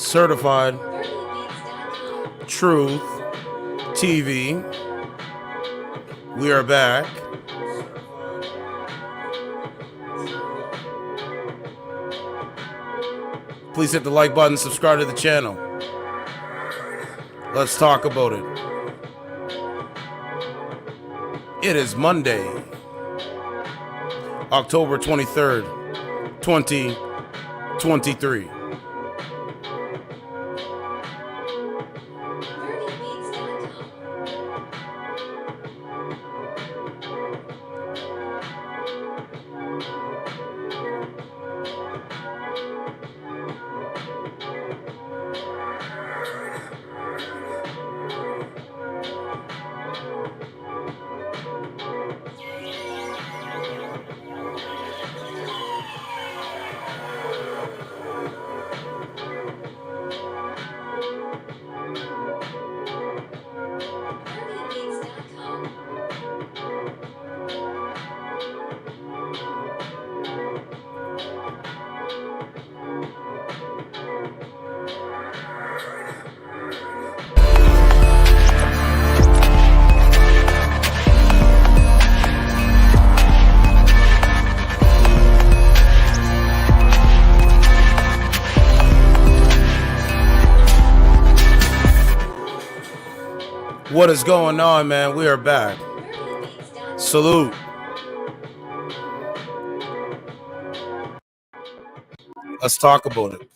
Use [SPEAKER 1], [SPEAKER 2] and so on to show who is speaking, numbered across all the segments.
[SPEAKER 1] Certified Truth TV. We are back. Please hit the like button, subscribe to the channel. Let's talk about it. It is Monday, October 23rd, 2023. What is going on, man? We are back. Salute. Let's talk about it.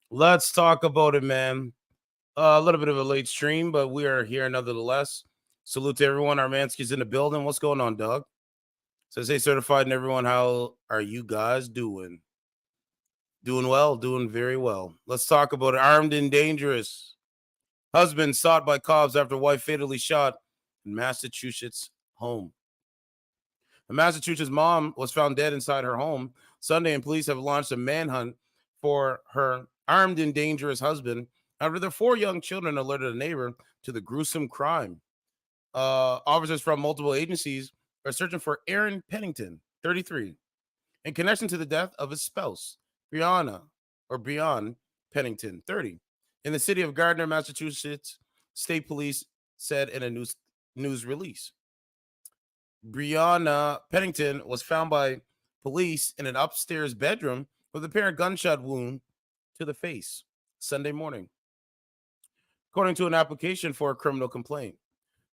[SPEAKER 1] Let's talk about it, man. A little bit of a late stream, but we are here nevertheless. Salute to everyone. Armansky's in the building. What's going on, Doug? Says, hey, certified and everyone, how are you guys doing? Doing well, doing very well. Let's talk about it. Armed and dangerous. Husband sought by cops after wife fatally shot in Massachusetts home. A Massachusetts mom was found dead inside her home Sunday, and police have launched a manhunt for her armed and dangerous husband after their 4 young children alerted a neighbor to the gruesome crime. Officers from multiple agencies are searching for Breanne Pennington, 33, in connection to the death of his spouse, Breanne Pennington, 30, in the city of Gardner, Massachusetts. State police said in a news release. Breanne Pennington was found by police in an upstairs bedroom with a apparent gunshot wound to the face Sunday morning, according to an application for a criminal complaint.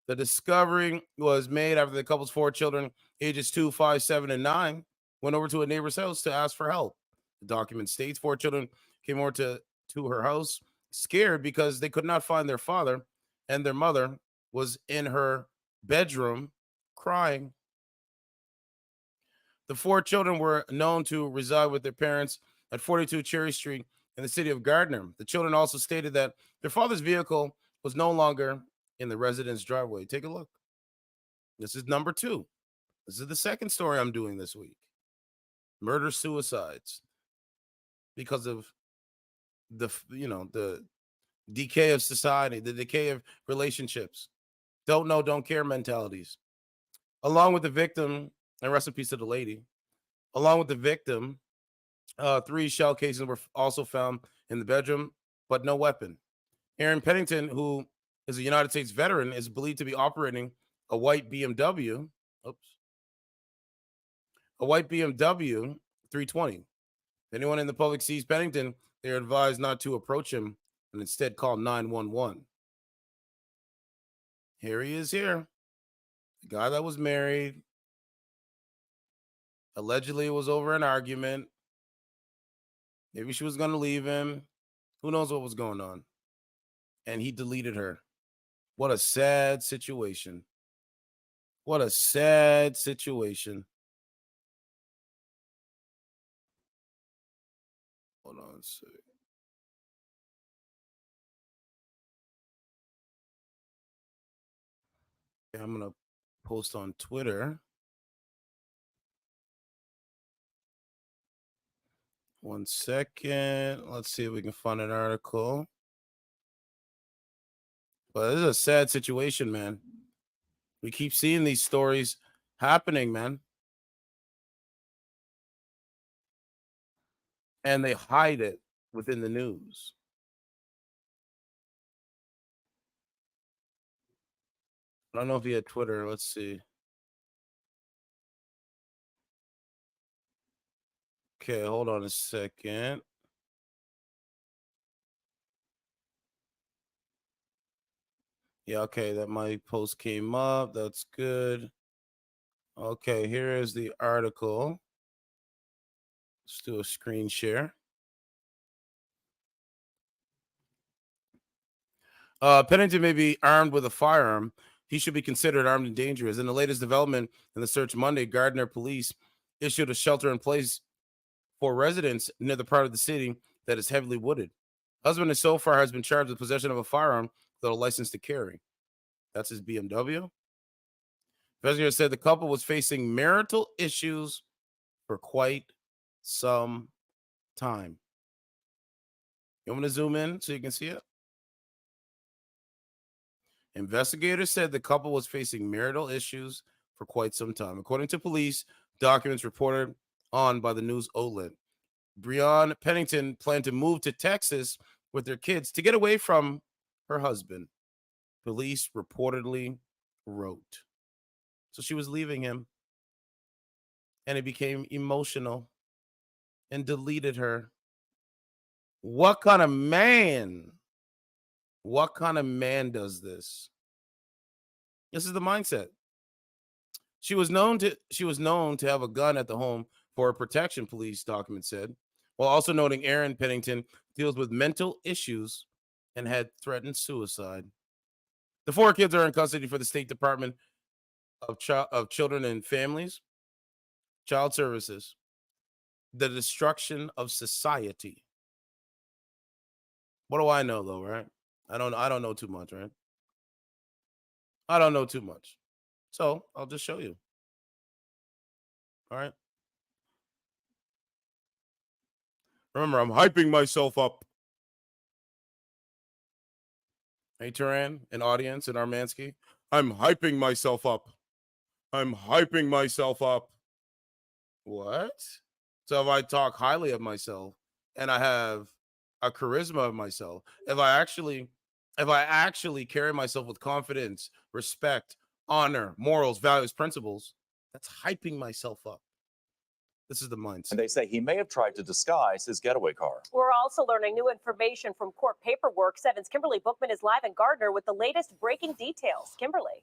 [SPEAKER 1] The discovery was made after the couple's 4 children, ages 2, 5, 7, and 9, went over to a neighbor's house to ask for help. The document states 4 children came over to her house scared because they could not find their father, and their mother was in her bedroom crying. The 4 children were known to reside with their parents at 42 Cherry Street in the city of Gardner. The children also stated that their father's vehicle was no longer in the residence driveway. Take a look. This is number 2. This is the second story I'm doing this week. Murder suicides because of the decay of society, the decay of relationships, don't know, don't care mentalities. Along with the victim, and rest in peace to the lady, along with the victim, 3 shell casings were also found in the bedroom, but no weapon. Breanne Pennington, who is a United States veteran, is believed to be operating a white BMW. A white BMW 320. If anyone in the public sees Pennington, they are advised not to approach him and instead call 911. Here he is here. The guy that was married. Allegedly, it was over an argument. Maybe she was going to leave him. Who knows what was going on? And he deleted her. What a sad situation. What a sad situation. Hold on a second. I'm going to post on Twitter. One second. Let's see if we can find an article. But this is a sad situation, man. We keep seeing these stories happening, man. And they hide it within the news. I don't know if he had Twitter. Let's see. Okay, hold on a second. Yeah, okay, that my post came up. That's good. Okay, here is the article. Let's do a screen share. Pennington may be armed with a firearm. He should be considered armed and dangerous. In the latest development in the search Monday, Gardner police issued a shelter in place for residents near the part of the city that is heavily wooded. Husband so far has been charged with possession of a firearm without a license to carry. That's his BMW. Investigators said the couple was facing marital issues for quite some time. You want me to zoom in so you can see it? Investigators said the couple was facing marital issues for quite some time. According to police documents reported on by the news outlet, Breanne Pennington planned to move to Texas with their kids to get away from her husband, police reportedly wrote. So she was leaving him, and he became emotional and deleted her. What kind of man? What kind of man does this? This is the mindset. She was known to have a gun at the home for protection, police documents said, while also noting Aaron Pennington deals with mental issues and had threatened suicide. The four kids are in custody for the State Department of Children and Families, Child Services. The destruction of society. What do I know, though, right? I don't know too much, right? I don't know too much. So I'll just show you. All right. Remember, I'm hyping myself up. Hey, Turan, an audience in Armansky. I'm hyping myself up. I'm hyping myself up. What? So if I talk highly of myself and I have a charisma of myself, if I actually carry myself with confidence, respect, honor, morals, values, principles, that's hyping myself up. This is the mindset.
[SPEAKER 2] And they say he may have tried to disguise his getaway car.
[SPEAKER 3] We're also learning new information from court paperwork. 7's Kimberly Bookman is live in Gardner with the latest breaking details. Kimberly.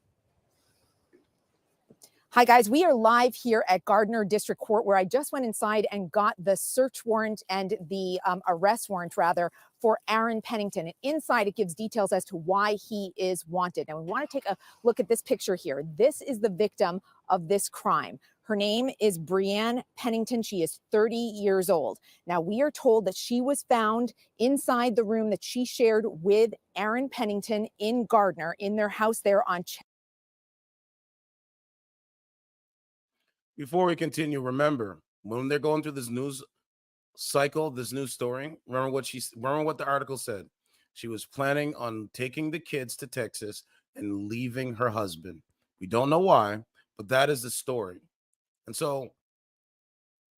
[SPEAKER 4] Hi, guys. We are live here at Gardner District Court, where I just went inside and got the search warrant and the arrest warrant, rather, for Aaron Pennington. And inside, it gives details as to why he is wanted. Now, we want to take a look at this picture here. This is the victim of this crime. Her name is Breanne Pennington. She is 30 years old. Now, we are told that she was found inside the room that she shared with Aaron Pennington in Gardner, in their house there on
[SPEAKER 1] Before we continue, remember, when they're going through this news cycle, this news story, remember what the article said. She was planning on taking the kids to Texas and leaving her husband. We don't know why, but that is the story. And so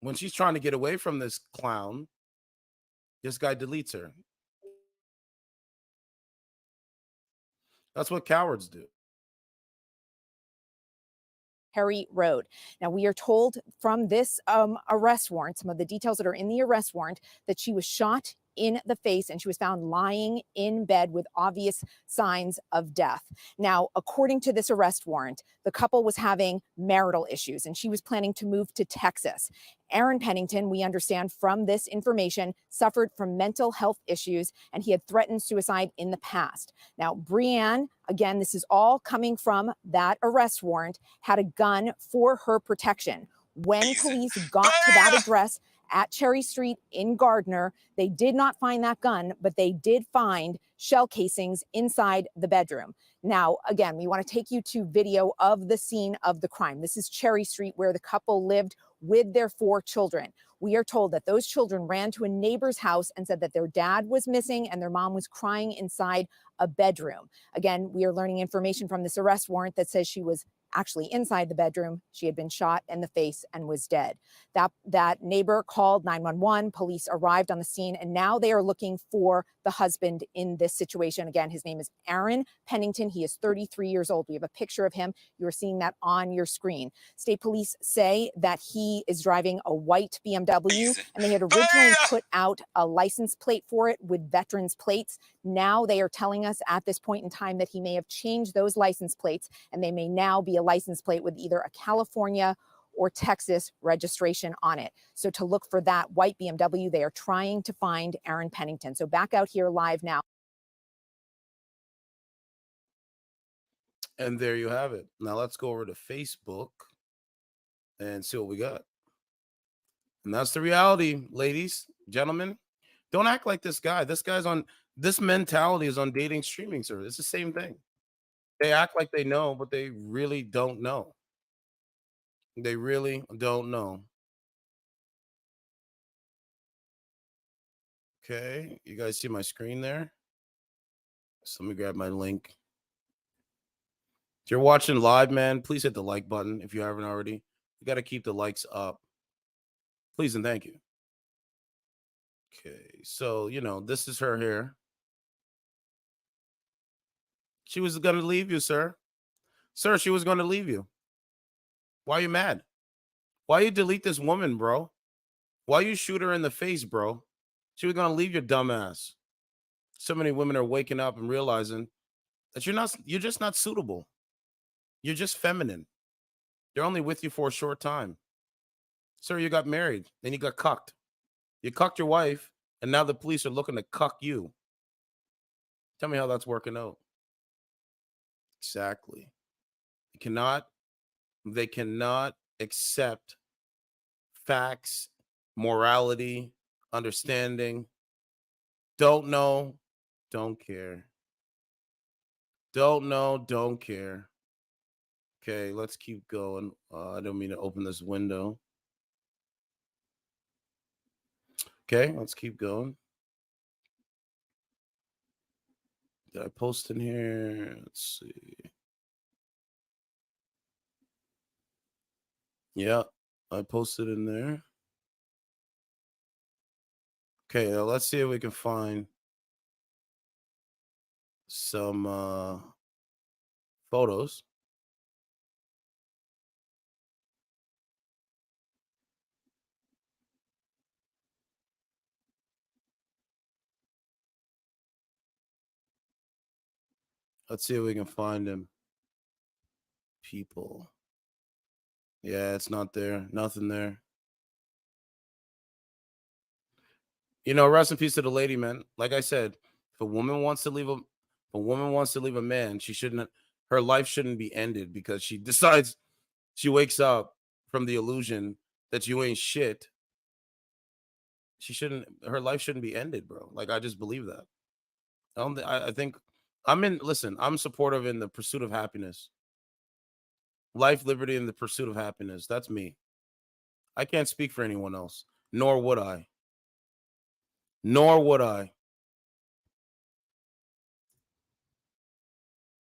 [SPEAKER 1] when she's trying to get away from this clown, this guy deletes her. That's what cowards do.
[SPEAKER 4] Perry Road. Now, we are told from this arrest warrant, some of the details that are in the arrest warrant, that she was shot in the face and she was found lying in bed with obvious signs of death. Now, according to this arrest warrant, the couple was having marital issues and she was planning to move to Texas. Aaron Pennington, we understand from this information, suffered from mental health issues and he had threatened suicide in the past. Now, Breanne, again, this is all coming from that arrest warrant, had a gun for her protection. When police got to that address at Cherry Street in Gardner. They did not find that gun, but they did find shell casings inside the bedroom. Now, again, we want to take you to video of the scene of the crime. This is Cherry Street, where the couple lived with their 4 children. We are told that those children ran to a neighbor's house and said that their dad was missing and their mom was crying inside a bedroom. Again, we are learning information from this arrest warrant that says she was actually inside the bedroom. She had been shot in the face and was dead. That neighbor called 911. Police arrived on the scene, and now they are looking for the husband in this situation. Again, his name is Breanne Pennington. He is 33 years old. We have a picture of him. You are seeing that on your screen. State police say that he is driving a white BMW, and they had originally put out a license plate for it with veterans plates. Now they are telling us at this point in time that he may have changed those license plates, and they may now be a license plate with either a California or Texas registration on it. So to look for that white BMW, they are trying to find Breanne Pennington. So back out here live now.
[SPEAKER 1] And there you have it. Now let's go over to Facebook and see what we got. And that's the reality, ladies, gentlemen. Don't act like this guy. This mentality is on dating streaming service. It's the same thing. They act like they know, but they really don't know. They really don't know. Okay, you guys see my screen there? So let me grab my link. If you're watching live, man, please hit the like button if you haven't already. You got to keep the likes up. Please and thank you. Okay, so, this is her here. She was going to leave you, sir. Sir, she was going to leave you. Why are you mad? Why you delete this woman, bro? Why you shoot her in the face, bro? She was going to leave your dumb ass. So many women are waking up and realizing that you're just not suitable. You're just feminine. They're only with you for a short time. Sir, you got married, then you got cucked. You cucked your wife, and now the police are looking to cuck you. Tell me how that's working out. Exactly. They cannot accept facts, morality, understanding. Don't know, don't care. Don't know, don't care. Okay, let's keep going. I don't mean to open this window. Okay, let's keep going. Did I post in here? Let's see. Yeah, I posted in there. Okay, now let's see if we can find some photos. Let's see if we can find him. People. Yeah, it's not there. Nothing there. Rest in peace to the lady, man. Like I said, if a woman wants to leave a man, her life shouldn't be ended because she decides, she wakes up from the illusion that you ain't shit. Her life shouldn't be ended, bro. Like, I just believe that. I think I'm supportive in the pursuit of happiness. Life, liberty, and the pursuit of happiness. That's me. I can't speak for anyone else, nor would I.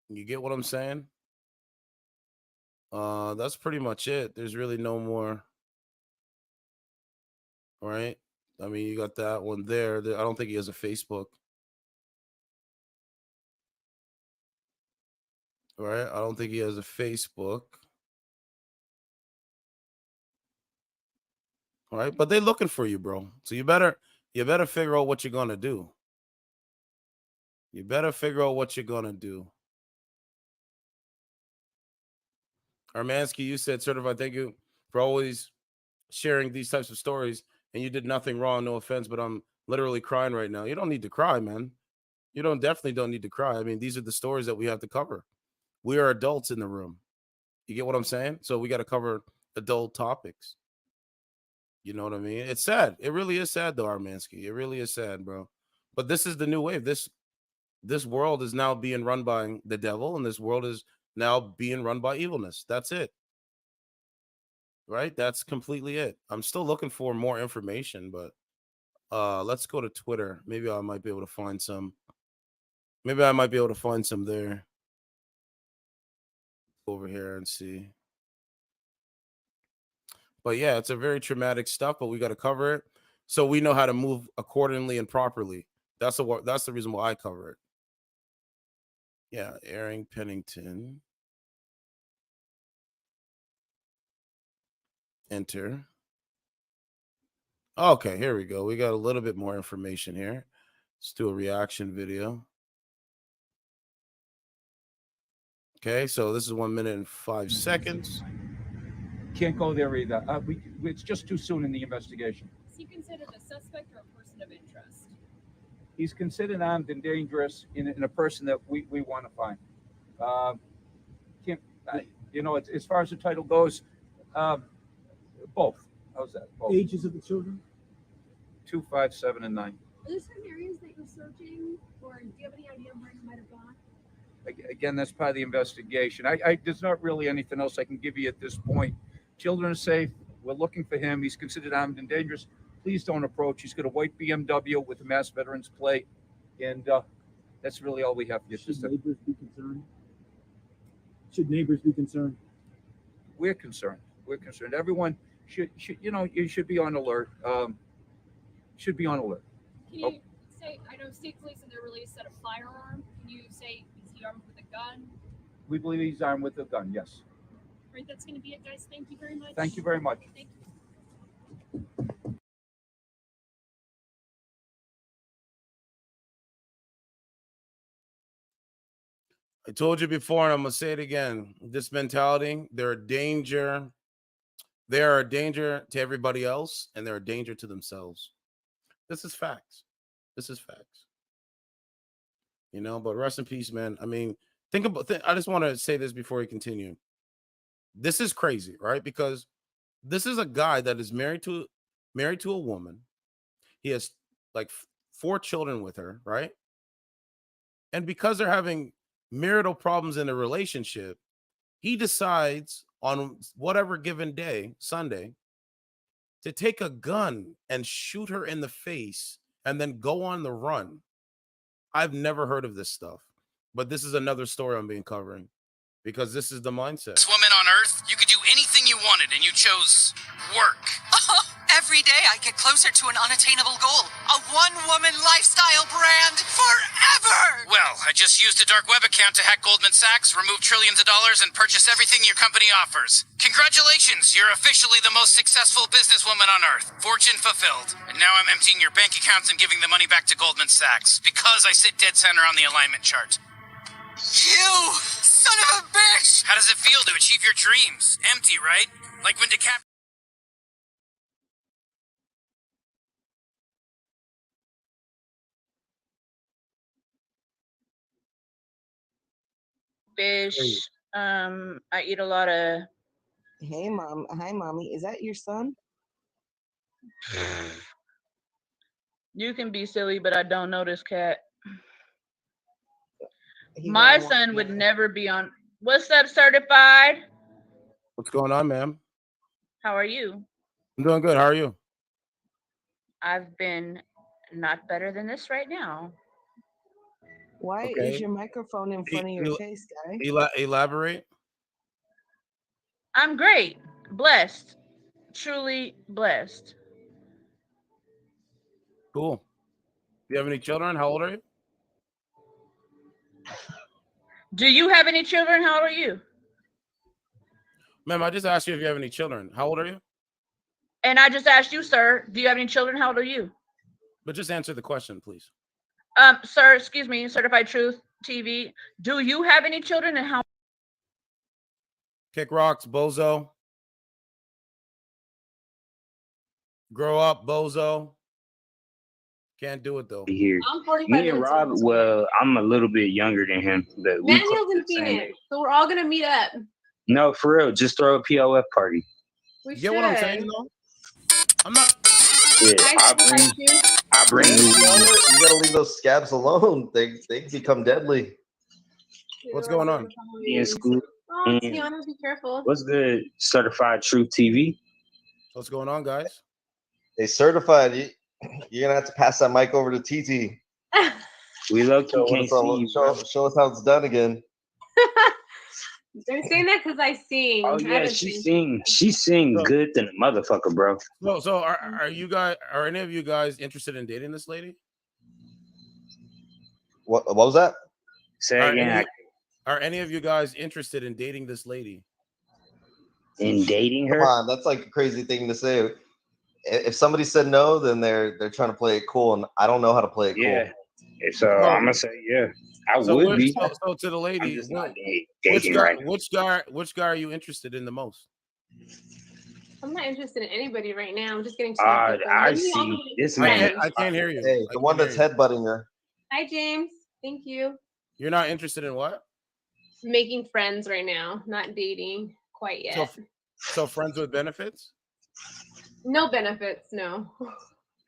[SPEAKER 1] You get what I'm saying? That's pretty much it. There's really no more. All right. I mean, you got that one there. I don't think he has a Facebook. All right. I don't think he has a Facebook. All right. But they're looking for you, bro. So you better figure out what you're going to do. Armansky, you said certified. Thank you for always sharing these types of stories. And you did nothing wrong. No offense, but I'm literally crying right now. You don't need to cry, man. You definitely don't need to cry. I mean, these are the stories that we have to cover. We are adults in the room. You get what I'm saying? So we got to cover adult topics. You know what I mean? It's sad. It really is sad, though, Armansky. It really is sad, bro. But this is the new wave. This world is now being run by the devil, and this world is now being run by evilness. That's it. Right? That's completely it. I'm still looking for more information, but let's go to Twitter. Maybe I might be able to find some. Maybe I might be able to find some there. Over here and see. But yeah, it's a very traumatic stuff, but we got to cover it so we know how to move accordingly and properly. That's the reason why I cover it. Yeah, Breanne Pennington. Enter. Okay, here we go. We got a little bit more information here. Let's do a reaction video. Okay, so this is 1 minute and 5 seconds.
[SPEAKER 5] Can't go there either. It's just too soon in the investigation.
[SPEAKER 6] Is he considered a suspect or a person of interest?
[SPEAKER 5] He's considered armed and dangerous in a person that we want to find. As far as the title goes, both. How's that? Both.
[SPEAKER 7] Ages of the children?
[SPEAKER 5] 2, 5, 7, and 9.
[SPEAKER 6] Are there certain areas that you're searching, or do you have any idea where he might have gone?
[SPEAKER 5] Again, that's part of the investigation. There's not really anything else I can give you at this point. Children are safe. We're looking for him. He's considered armed and dangerous. Please don't approach. He's got a white BMW with a Mass Veterans plate, and that's really all we have for you.
[SPEAKER 7] Should neighbors be concerned? Should neighbors be concerned?
[SPEAKER 5] We're concerned. We're concerned. Everyone should you should be on alert. Should be on alert.
[SPEAKER 6] Can you say, I know state police and they're released at a firearm. Can you say, is he armed with a gun?
[SPEAKER 5] We believe he's armed with a gun, yes.
[SPEAKER 6] Right, that's going to be it, guys. Thank you very much.
[SPEAKER 5] Thank you very much.
[SPEAKER 6] Thank you.
[SPEAKER 1] I told you before, and I'm gonna say it again. This mentality, they're a danger. They are a danger to everybody else, and they're a danger to themselves. This is facts. This is facts. You know, but rest in peace, man. I mean, I just want to say this before we continue. This is crazy, right? Because this is a guy that is married to a woman. He has like 4 children with her, right? And because they're having marital problems in a relationship, he decides on whatever given day, Sunday, to take a gun and shoot her in the face and then go on the run. I've never heard of this stuff, but this is another story I'm being covering because this is the mindset.
[SPEAKER 8] This woman on Earth, you could do anything you wanted and you chose work.
[SPEAKER 9] Every day I get closer to an unattainable goal. A one-woman lifestyle brand forever!
[SPEAKER 8] Well, I just used a dark web account to hack Goldman Sachs, remove trillions of dollars, and purchase everything your company offers. Congratulations, you're officially the most successful businesswoman on Earth. Fortune fulfilled. And now I'm emptying your bank accounts and giving the money back to Goldman Sachs, because I sit dead center on the alignment chart.
[SPEAKER 9] You son of a bitch!
[SPEAKER 8] How does it feel to achieve your dreams? Empty, right? Like when DiCaprio...
[SPEAKER 10] Fish. I eat a lot of.
[SPEAKER 11] Hey, mom. Hi, mommy. Is that your son?
[SPEAKER 10] You can be silly, but I don't know this cat. My son would never be on. What's up, certified?
[SPEAKER 1] What's going on, ma'am?
[SPEAKER 10] How are you?
[SPEAKER 1] I'm doing good. How are you?
[SPEAKER 10] I've been not better than this right now.
[SPEAKER 11] Why is your microphone in front of your face, guy?
[SPEAKER 1] Elaborate.
[SPEAKER 10] I'm great. Blessed. Truly blessed.
[SPEAKER 1] Cool. Do you have any children? How old are you?
[SPEAKER 10] Do you have any children? How old are you?
[SPEAKER 1] Ma'am, I just asked you if you have any children. How old are you?
[SPEAKER 10] And I just asked you, sir, do you have any children? How old are you?
[SPEAKER 1] But just answer the question, please.
[SPEAKER 10] Sir, excuse me, Certified Truth TV. Do you have any children and how?
[SPEAKER 1] Kick rocks, bozo. Grow up, bozo. Can't do it though.
[SPEAKER 12] Here.
[SPEAKER 6] I'm 45
[SPEAKER 12] Me and
[SPEAKER 6] minutes
[SPEAKER 12] Rob,
[SPEAKER 6] old.
[SPEAKER 12] well, I'm a little bit younger than him, but we
[SPEAKER 6] Manuel's in Phoenix, so we're all gonna meet up.
[SPEAKER 12] No, for real, just throw a POF party.
[SPEAKER 6] We
[SPEAKER 1] You get what I'm
[SPEAKER 6] should.
[SPEAKER 1] saying though? I'm not.
[SPEAKER 12] Yeah, I bring the
[SPEAKER 13] You gotta leave those scabs alone. They become deadly.
[SPEAKER 1] What's going on?
[SPEAKER 12] in school.
[SPEAKER 6] Oh,
[SPEAKER 12] And
[SPEAKER 6] Tiana, be careful.
[SPEAKER 12] what's good? Certified Truth TV.
[SPEAKER 1] What's going on, guys?
[SPEAKER 13] They certified. You're gonna have to pass that mic over to TT.
[SPEAKER 12] We low key
[SPEAKER 13] Show
[SPEAKER 12] can't
[SPEAKER 13] us,
[SPEAKER 12] see you, bro.
[SPEAKER 13] show us how it's done again.
[SPEAKER 6] They're saying that because I sing.
[SPEAKER 12] Oh
[SPEAKER 6] I
[SPEAKER 12] yeah,
[SPEAKER 6] haven't
[SPEAKER 12] she
[SPEAKER 6] seen-
[SPEAKER 12] sing good than a motherfucker, bro.
[SPEAKER 1] So are you guys? Are any of you guys interested in dating this lady?
[SPEAKER 13] What was that?
[SPEAKER 12] Say
[SPEAKER 1] Are
[SPEAKER 12] again.
[SPEAKER 1] any, are any of you guys interested in dating this lady?
[SPEAKER 12] In dating
[SPEAKER 13] Come
[SPEAKER 12] her?
[SPEAKER 13] on, that's like a crazy thing to say. If somebody said no, then they're trying to play it cool, and I don't know how to play it cool.
[SPEAKER 12] Yeah. So I'm gonna say yeah. I
[SPEAKER 1] So
[SPEAKER 12] would
[SPEAKER 1] what-
[SPEAKER 12] be.
[SPEAKER 1] So to the
[SPEAKER 12] I'm
[SPEAKER 1] lady,
[SPEAKER 12] just not
[SPEAKER 1] which
[SPEAKER 12] dating
[SPEAKER 1] guy,
[SPEAKER 12] right now.
[SPEAKER 1] which guy are you interested in the most?
[SPEAKER 6] I'm not interested in anybody right now. I'm just getting to
[SPEAKER 12] I
[SPEAKER 6] Maybe
[SPEAKER 12] see.
[SPEAKER 6] I'll get
[SPEAKER 12] This
[SPEAKER 6] friends.
[SPEAKER 12] man.
[SPEAKER 1] I can't hear you.
[SPEAKER 13] Hey,
[SPEAKER 1] I
[SPEAKER 13] the one
[SPEAKER 1] can't
[SPEAKER 13] that's
[SPEAKER 1] hear you.
[SPEAKER 13] headbutting her.
[SPEAKER 6] Hi, James. Thank you.
[SPEAKER 1] You're not interested in what?
[SPEAKER 6] Making friends right now, not dating quite yet.
[SPEAKER 1] So friends with benefits?
[SPEAKER 6] No benefits, no.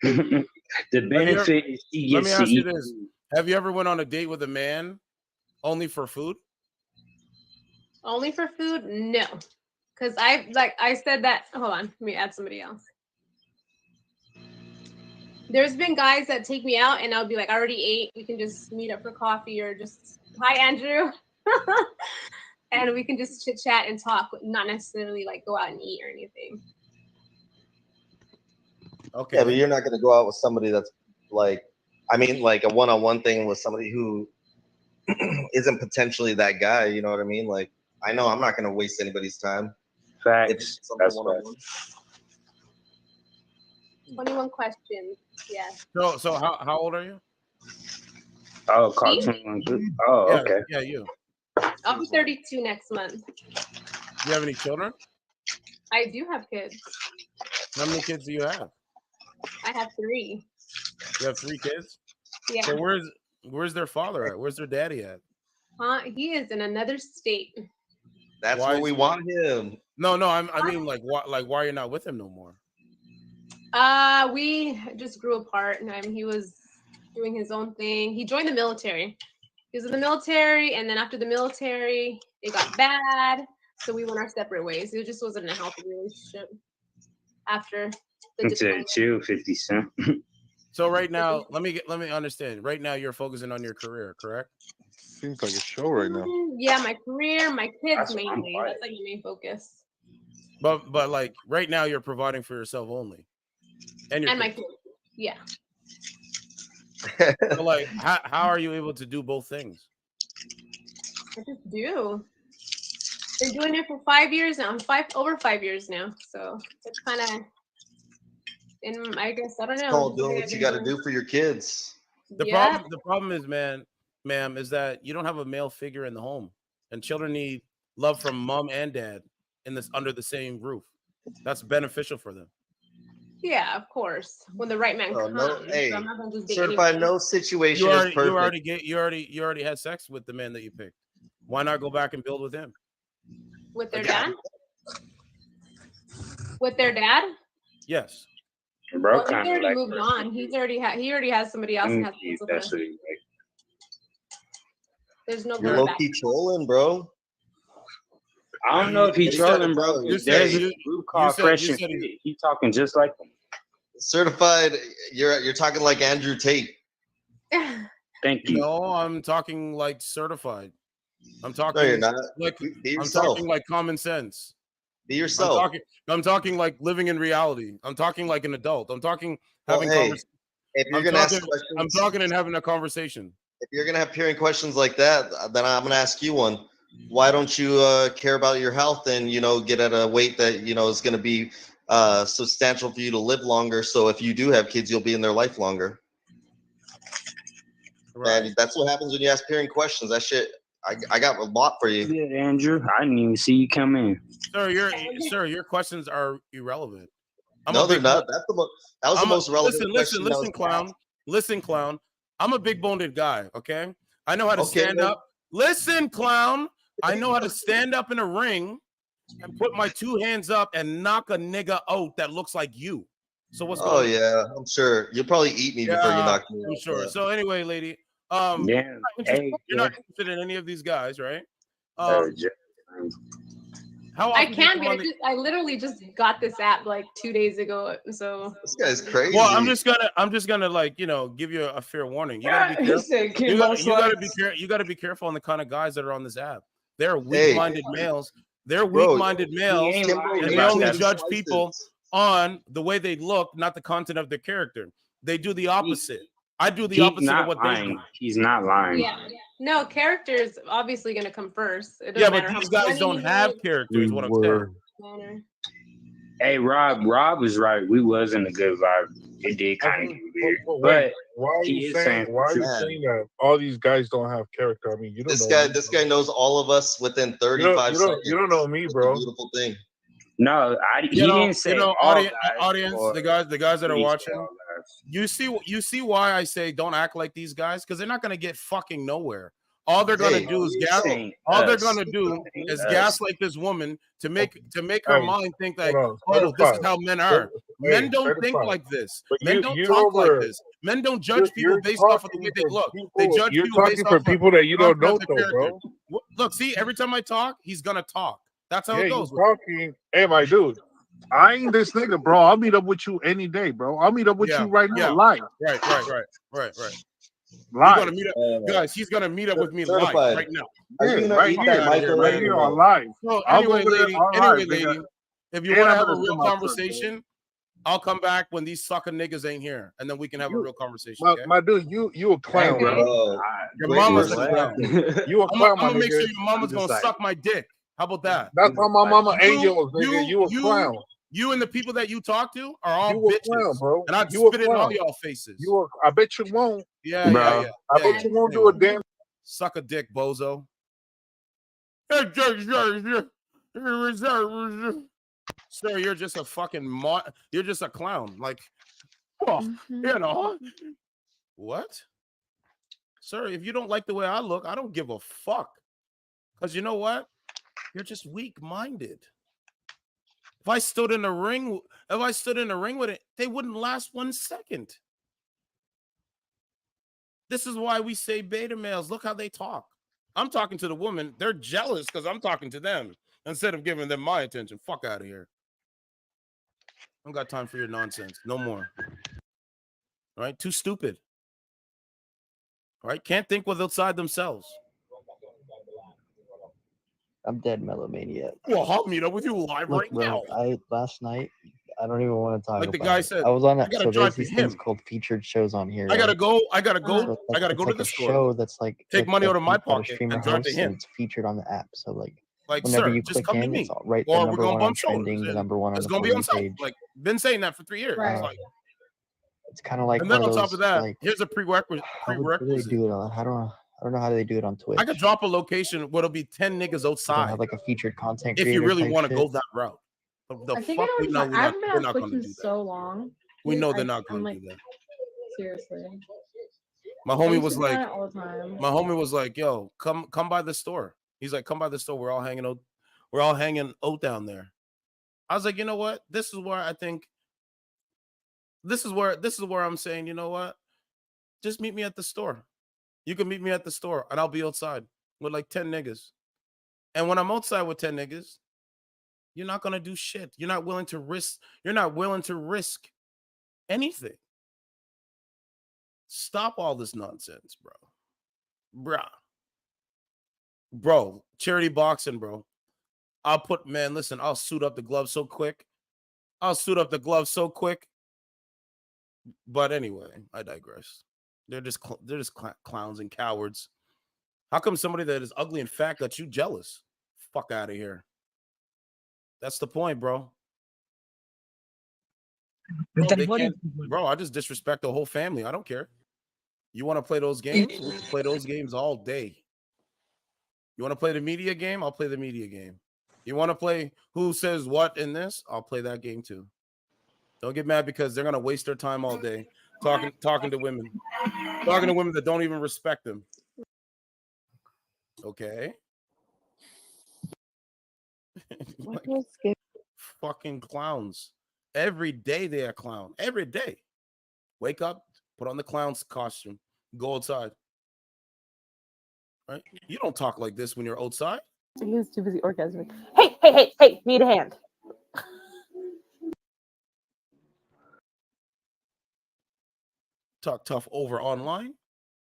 [SPEAKER 12] The benefit is she
[SPEAKER 1] Let me
[SPEAKER 12] gets to
[SPEAKER 1] ask you
[SPEAKER 12] eat.
[SPEAKER 1] this: have you ever went on a date with a man only for food?
[SPEAKER 6] Only for food? No. Because I said that. Hold on, let me add somebody else. There's been guys that take me out and I'll be like, I already ate. We can just meet up for coffee or just, hi, Andrew. And we can just chit chat and talk, not necessarily like go out and eat or anything.
[SPEAKER 1] Okay.
[SPEAKER 13] Yeah, but you're not gonna go out with somebody that's like, I mean, like a one-on-one thing with somebody who isn't potentially that guy. You know what I mean? Like, I know I'm not gonna waste anybody's time.
[SPEAKER 12] Facts. That's
[SPEAKER 13] one-on-one.
[SPEAKER 6] 21 questions. Yeah.
[SPEAKER 1] So how old are you?
[SPEAKER 12] Oh, cartoon. Oh,
[SPEAKER 1] Yeah,
[SPEAKER 12] okay.
[SPEAKER 1] Yeah, you.
[SPEAKER 6] I'll be 32 next month.
[SPEAKER 1] Do you have any children?
[SPEAKER 6] I do have kids.
[SPEAKER 1] How many kids do you have?
[SPEAKER 6] I have 3.
[SPEAKER 1] You have 3 kids?
[SPEAKER 6] Yeah.
[SPEAKER 1] So where's their father at? Where's their daddy at?
[SPEAKER 6] He is in another state.
[SPEAKER 13] That's
[SPEAKER 1] Why
[SPEAKER 13] where
[SPEAKER 1] is-
[SPEAKER 13] we want him.
[SPEAKER 1] No, I mean like why you're not with him no more?
[SPEAKER 6] We just grew apart, and he was doing his own thing. He joined the military. He was in the military, and then after the military, it got bad, so we went our separate ways. It just wasn't a healthy relationship after the
[SPEAKER 12] It's a chill 50 Cent.
[SPEAKER 1] So right now, let me understand. Right now, you're focusing on your career, correct?
[SPEAKER 14] Seems like a show right now.
[SPEAKER 6] Yeah, my career, my kids
[SPEAKER 1] That's what I'm
[SPEAKER 6] mainly.
[SPEAKER 1] like.
[SPEAKER 6] That's like my main focus.
[SPEAKER 1] But like right now, you're providing for yourself only, and your
[SPEAKER 6] My
[SPEAKER 1] kids.
[SPEAKER 6] kids. Yeah.
[SPEAKER 1] So like, how are you able to do both things?
[SPEAKER 6] I just do. Been doing it for 5 years now. I'm over 5 years now. So it's kind of, and I guess I don't know.
[SPEAKER 13] Called doing what you got to do for your kids.
[SPEAKER 1] The problem is, ma'am, is that you don't have a male figure in the home, and children need love from mom and dad under the same roof. That's beneficial for them.
[SPEAKER 6] Yeah, of course. When the right man comes.
[SPEAKER 13] No, hey,
[SPEAKER 6] So I'm not gonna just date
[SPEAKER 13] certified
[SPEAKER 6] anybody.
[SPEAKER 13] no situation is perfect.
[SPEAKER 1] You already had sex with the man that you picked. Why not go back and build with him?
[SPEAKER 6] With their dad? With their dad?
[SPEAKER 1] Yes.
[SPEAKER 12] Bro,
[SPEAKER 6] Well, he's already moved on. He already has somebody else and has kids with
[SPEAKER 12] That's
[SPEAKER 6] him.
[SPEAKER 12] what he like.
[SPEAKER 6] There's no
[SPEAKER 13] You're
[SPEAKER 6] going
[SPEAKER 13] low
[SPEAKER 6] back.
[SPEAKER 13] key trolling, bro.
[SPEAKER 12] I don't know if he's trolling, bro. There's a group called Fresh and Fit. He talking just like them.
[SPEAKER 13] Certified, you're talking like Andrew Tate.
[SPEAKER 12] Thank you.
[SPEAKER 1] No, I'm talking like certified. I'm talking.
[SPEAKER 13] No, you're not.
[SPEAKER 1] Like
[SPEAKER 13] Be
[SPEAKER 1] I'm
[SPEAKER 13] yourself.
[SPEAKER 1] talking like common sense.
[SPEAKER 13] Be yourself.
[SPEAKER 1] I'm talking like living in reality. I'm talking like an adult. I'm talking
[SPEAKER 13] Well,
[SPEAKER 1] having
[SPEAKER 13] hey,
[SPEAKER 1] conversation.
[SPEAKER 13] if you're gonna ask questions,
[SPEAKER 1] I'm talking and having a conversation.
[SPEAKER 13] If you're gonna have peering questions like that, then I'm gonna ask you one. Why don't you care about your health and get at a weight that is gonna be substantial for you to live longer? So if you do have kids, you'll be in their life longer.
[SPEAKER 1] Right.
[SPEAKER 13] And that's what happens when you ask peering questions. That shit, I got a lot for you.
[SPEAKER 12] Yeah, Andrew, I didn't even see you come in.
[SPEAKER 1] Sir, your questions are irrelevant.
[SPEAKER 13] No, they're not. That was the most relevant question.
[SPEAKER 1] Listen, clown. Listen, clown. I'm a big-boned guy, okay? I know how to stand up. Listen, clown. I know how to stand up in a ring and put my 2 hands up and knock a nigga out that looks like you. So what's
[SPEAKER 13] Oh
[SPEAKER 1] going on?
[SPEAKER 13] yeah, I'm sure you'll probably eat me before you knock me
[SPEAKER 1] I'm
[SPEAKER 13] out.
[SPEAKER 1] sure. So anyway, lady,
[SPEAKER 12] Yeah.
[SPEAKER 1] you're not interested in any of these guys, right?
[SPEAKER 13] Oh,
[SPEAKER 1] How
[SPEAKER 6] I
[SPEAKER 1] often do you
[SPEAKER 6] can
[SPEAKER 1] come
[SPEAKER 6] be.
[SPEAKER 1] on the?
[SPEAKER 6] I literally just got this app like 2 days ago. So
[SPEAKER 13] this guy's crazy.
[SPEAKER 1] Well, I'm just gonna like give you a fair warning. You gotta be
[SPEAKER 11] He
[SPEAKER 1] careful.
[SPEAKER 11] said,
[SPEAKER 1] You gotta
[SPEAKER 11] "Kimbo
[SPEAKER 1] you gotta be careful on the kind of guys that are on this app. They're weak-minded males. They're
[SPEAKER 13] Bro,
[SPEAKER 1] weak-minded males,
[SPEAKER 12] ain't lying
[SPEAKER 1] and they
[SPEAKER 12] about
[SPEAKER 1] only
[SPEAKER 12] that.
[SPEAKER 1] judge people on the way they look, not the content of their character. They do the opposite. I do the
[SPEAKER 12] He's
[SPEAKER 1] opposite of
[SPEAKER 12] not
[SPEAKER 1] what
[SPEAKER 12] lying.
[SPEAKER 1] they do.
[SPEAKER 12] He's not lying.
[SPEAKER 6] yeah, no, character is obviously going to come first. It doesn't
[SPEAKER 1] Yeah, but
[SPEAKER 6] matter
[SPEAKER 1] these
[SPEAKER 6] how
[SPEAKER 1] guys
[SPEAKER 6] much
[SPEAKER 1] don't
[SPEAKER 6] money
[SPEAKER 1] have
[SPEAKER 6] you
[SPEAKER 1] character, is what I'm saying.
[SPEAKER 6] make.
[SPEAKER 12] Hey, Rob was right. We was in a good vibe. It did kind of get weird,
[SPEAKER 14] Wait,
[SPEAKER 12] but
[SPEAKER 14] why are
[SPEAKER 12] he
[SPEAKER 14] you
[SPEAKER 12] is
[SPEAKER 14] saying? Why are you
[SPEAKER 13] Man.
[SPEAKER 14] saying that all these guys don't have character? I mean, you don't know.
[SPEAKER 13] This guy knows all of us within 35 seconds.
[SPEAKER 14] You don't know me,
[SPEAKER 13] It's
[SPEAKER 14] bro.
[SPEAKER 13] a beautiful thing.
[SPEAKER 12] no, he didn't say all
[SPEAKER 1] audience,
[SPEAKER 12] guys.
[SPEAKER 1] the guys that are
[SPEAKER 12] He said
[SPEAKER 1] watching.
[SPEAKER 12] all guys.
[SPEAKER 1] You see why I say don't act like these guys, because they're not gonna get fucking nowhere. All they're gonna do is gas. All they're gonna do is gaslight this woman to make her mind think like, oh, this is how men are. Men don't think like this. Men don't talk like this. Men don't judge people based off of the way they look. They judge
[SPEAKER 14] You're
[SPEAKER 1] people based
[SPEAKER 14] talking
[SPEAKER 1] off
[SPEAKER 14] for people that you don't know,
[SPEAKER 1] of
[SPEAKER 14] though,
[SPEAKER 1] their character.
[SPEAKER 14] bro.
[SPEAKER 1] Look, see, every time I talk, he's gonna talk. That's how it goes.
[SPEAKER 14] You're talking. Hey, my dude, I ain't this nigga, bro. I'll meet up with you any day, bro. I'll meet up with you right now, live.
[SPEAKER 1] Right.
[SPEAKER 14] Live.
[SPEAKER 1] Gonna meet up, guys. He's gonna meet up with me
[SPEAKER 13] Certified.
[SPEAKER 1] live right now.
[SPEAKER 13] Are you gonna
[SPEAKER 14] right
[SPEAKER 13] eat
[SPEAKER 14] here,
[SPEAKER 13] that microwave?
[SPEAKER 14] right here on live.
[SPEAKER 1] So
[SPEAKER 14] I'll
[SPEAKER 1] anyway,
[SPEAKER 14] go over there
[SPEAKER 1] lady,
[SPEAKER 14] on
[SPEAKER 1] anyway,
[SPEAKER 14] live,
[SPEAKER 1] lady,
[SPEAKER 14] nigga.
[SPEAKER 1] if you
[SPEAKER 14] And
[SPEAKER 1] want to
[SPEAKER 14] I'm
[SPEAKER 1] have a
[SPEAKER 14] gonna
[SPEAKER 1] real
[SPEAKER 14] film my clip,
[SPEAKER 1] conversation, I'll come back when these sucker niggas ain't here, and then we can have a real conversation.
[SPEAKER 14] My dude, you a clown,
[SPEAKER 6] Okay.
[SPEAKER 14] bro.
[SPEAKER 1] Your mama's a
[SPEAKER 14] What?
[SPEAKER 1] clown.
[SPEAKER 14] You a clown,
[SPEAKER 1] I'm
[SPEAKER 14] my
[SPEAKER 1] gonna make sure
[SPEAKER 14] nigga.
[SPEAKER 1] your mama's gonna suck my dick. How about that?
[SPEAKER 14] That's how my mama angels, nigga. You a clown.
[SPEAKER 1] You and the people that you talk to are all
[SPEAKER 14] You a
[SPEAKER 1] bitches,
[SPEAKER 14] clown, bro.
[SPEAKER 1] and I'd
[SPEAKER 14] You a
[SPEAKER 1] spit it in all
[SPEAKER 14] clown.
[SPEAKER 1] y'all faces.
[SPEAKER 14] I bet you won't.
[SPEAKER 1] Yeah.
[SPEAKER 14] I bet you won't do a damn.
[SPEAKER 1] Suck a dick, bozo. Sir, you're just a fucking you're just a clown. Like, what? Sir, if you don't like the way I look, I don't give a fuck. Because you know what? You're just weak-minded. If I stood in the ring with it, they wouldn't last 1 second. This is why we say beta males. Look how they talk. I'm talking to the woman. They're jealous because I'm talking to them instead of giving them my attention. Fuck out of here. I don't got time for your nonsense. No more. All right? Too stupid. All right? Can't think with outside themselves.
[SPEAKER 15] I'm dead melomania.
[SPEAKER 1] Well, I'll meet up with you live right now.
[SPEAKER 15] Last night, I don't even want to talk
[SPEAKER 1] Like the
[SPEAKER 15] about
[SPEAKER 1] guy
[SPEAKER 15] it.
[SPEAKER 1] said,
[SPEAKER 15] I was on
[SPEAKER 1] I
[SPEAKER 15] that.
[SPEAKER 1] gotta
[SPEAKER 15] So
[SPEAKER 1] drive
[SPEAKER 15] there's
[SPEAKER 1] to
[SPEAKER 15] these things
[SPEAKER 1] him.
[SPEAKER 15] called featured shows on here.
[SPEAKER 1] I gotta
[SPEAKER 15] right?
[SPEAKER 1] go. I gotta
[SPEAKER 15] So
[SPEAKER 1] go.
[SPEAKER 15] it's
[SPEAKER 1] I gotta
[SPEAKER 15] it's
[SPEAKER 1] go
[SPEAKER 15] like
[SPEAKER 1] to the
[SPEAKER 15] a
[SPEAKER 1] store.
[SPEAKER 15] show that's like
[SPEAKER 1] Take money out of my
[SPEAKER 15] that a
[SPEAKER 1] pocket
[SPEAKER 15] streamer
[SPEAKER 1] and drive to
[SPEAKER 15] hosts, and
[SPEAKER 1] him.
[SPEAKER 15] it's featured on the app. So like
[SPEAKER 1] Like,
[SPEAKER 15] whenever
[SPEAKER 1] sir,
[SPEAKER 15] you
[SPEAKER 1] just
[SPEAKER 15] click
[SPEAKER 1] come to
[SPEAKER 15] in,
[SPEAKER 1] me,
[SPEAKER 15] it's right the
[SPEAKER 1] or we're
[SPEAKER 15] number
[SPEAKER 1] gonna
[SPEAKER 15] one on
[SPEAKER 1] bump shoulders.
[SPEAKER 15] trending, the
[SPEAKER 1] And
[SPEAKER 15] number one on
[SPEAKER 1] it's
[SPEAKER 15] the
[SPEAKER 1] gonna
[SPEAKER 15] For
[SPEAKER 1] be
[SPEAKER 15] You
[SPEAKER 1] on site.
[SPEAKER 15] page.
[SPEAKER 1] Like, been saying that for 3 years.
[SPEAKER 15] Right.
[SPEAKER 1] It's like,
[SPEAKER 15] It's kind of like
[SPEAKER 1] and
[SPEAKER 15] one
[SPEAKER 1] then
[SPEAKER 15] of
[SPEAKER 1] on top
[SPEAKER 15] those
[SPEAKER 1] of that,
[SPEAKER 15] like
[SPEAKER 1] here's a prerequisite.
[SPEAKER 15] how do they do it on? I don't know how they do it on Twitch.
[SPEAKER 1] I could drop a location where it'll be 10 niggas
[SPEAKER 15] They don't
[SPEAKER 1] outside
[SPEAKER 15] have like a featured content
[SPEAKER 1] if you
[SPEAKER 15] creator
[SPEAKER 1] really
[SPEAKER 15] type
[SPEAKER 1] want to
[SPEAKER 15] shit.
[SPEAKER 1] go that route. But the
[SPEAKER 16] I think
[SPEAKER 1] fuck,
[SPEAKER 16] I
[SPEAKER 1] we
[SPEAKER 16] don't
[SPEAKER 1] know
[SPEAKER 16] understand. I haven't been
[SPEAKER 1] they're
[SPEAKER 16] on
[SPEAKER 1] not
[SPEAKER 16] Twitch
[SPEAKER 1] going to
[SPEAKER 16] in
[SPEAKER 1] do that.
[SPEAKER 16] so long.
[SPEAKER 1] We know they're
[SPEAKER 16] I'm
[SPEAKER 1] not going to
[SPEAKER 16] like,
[SPEAKER 1] do that.
[SPEAKER 16] seriously.
[SPEAKER 1] My
[SPEAKER 16] I
[SPEAKER 1] homie
[SPEAKER 16] used
[SPEAKER 1] was
[SPEAKER 16] to be on
[SPEAKER 1] like,
[SPEAKER 16] it all the time.
[SPEAKER 1] my homie was like, yo, come by the store. He's like, come by the store. We're all hanging out down there. I was like, you know what? This is where I think this is where I'm saying, you know what? Just meet me at the store. You can meet me at the store and I'll be outside with like 10 niggas. And when I'm outside with 10 niggas, you're not gonna do shit. You're not willing to risk anything. Stop all this nonsense, bro. Charity boxing, bro. I'll suit up the gloves so quick. But anyway, I digress. They're just clowns and cowards. How come somebody that is ugly and fat got you jealous? Fuck out of here. That's the point, bro. Bro, I just disrespect the whole family. I don't care. You want to play those games? We can play those games all day. You want to play the media game? I'll play the media game. You want to play who says what in this? I'll play that game too. Don't get mad because they're gonna waste their time all day talking to women that don't even respect them. Okay. Like, fucking clowns. Every day they are clown. Every day. Wake up, put on the clown's costume, go outside. Right? You don't talk like this when you're outside.
[SPEAKER 3] So he was too busy orgasming. Hey, need a hand.
[SPEAKER 1] Talk tough over online.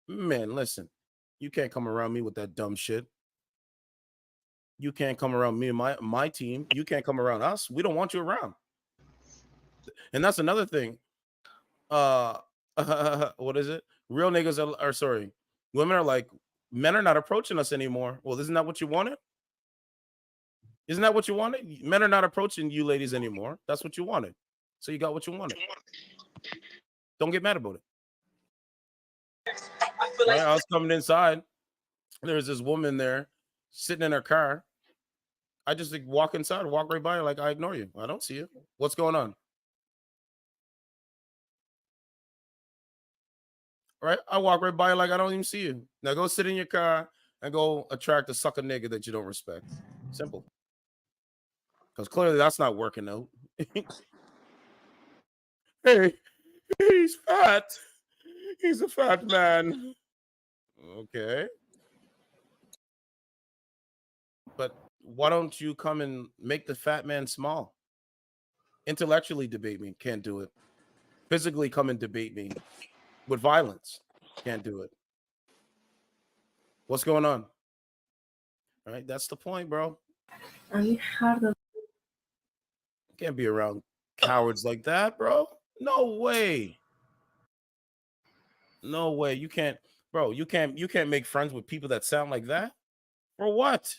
[SPEAKER 1] Man, listen. You can't come around me with that dumb shit. You can't come around me and my team. You can't come around us. We don't want you around. And that's another thing. What is it? Real niggas are sorry. Women are like, men are not approaching us anymore. Well, isn't that what you wanted? Isn't that what you wanted? Men are not approaching you ladies anymore. That's what you wanted. So you got what you wanted. Don't get mad about it. Right? I was coming inside. There was this woman there sitting in her car. I just like, walk inside, walk right by her like I ignore you. I don't see you. What's going on? Right? I walk right by you like I don't even see you. Now go sit in your car and go attract a sucker nigga that you don't respect. Simple. Because clearly that's not working out. Hey, he's fat. He's a fat man. Okay. But why don't you come and make the fat man small? Intellectually debate me. Can't do it. Physically come and debate me with violence. Can't do it. What's going on? All right, that's the point, bro. Can't be around cowards like that, bro. No way. No way. You can't, bro. You can't make friends with people that sound like that. For what?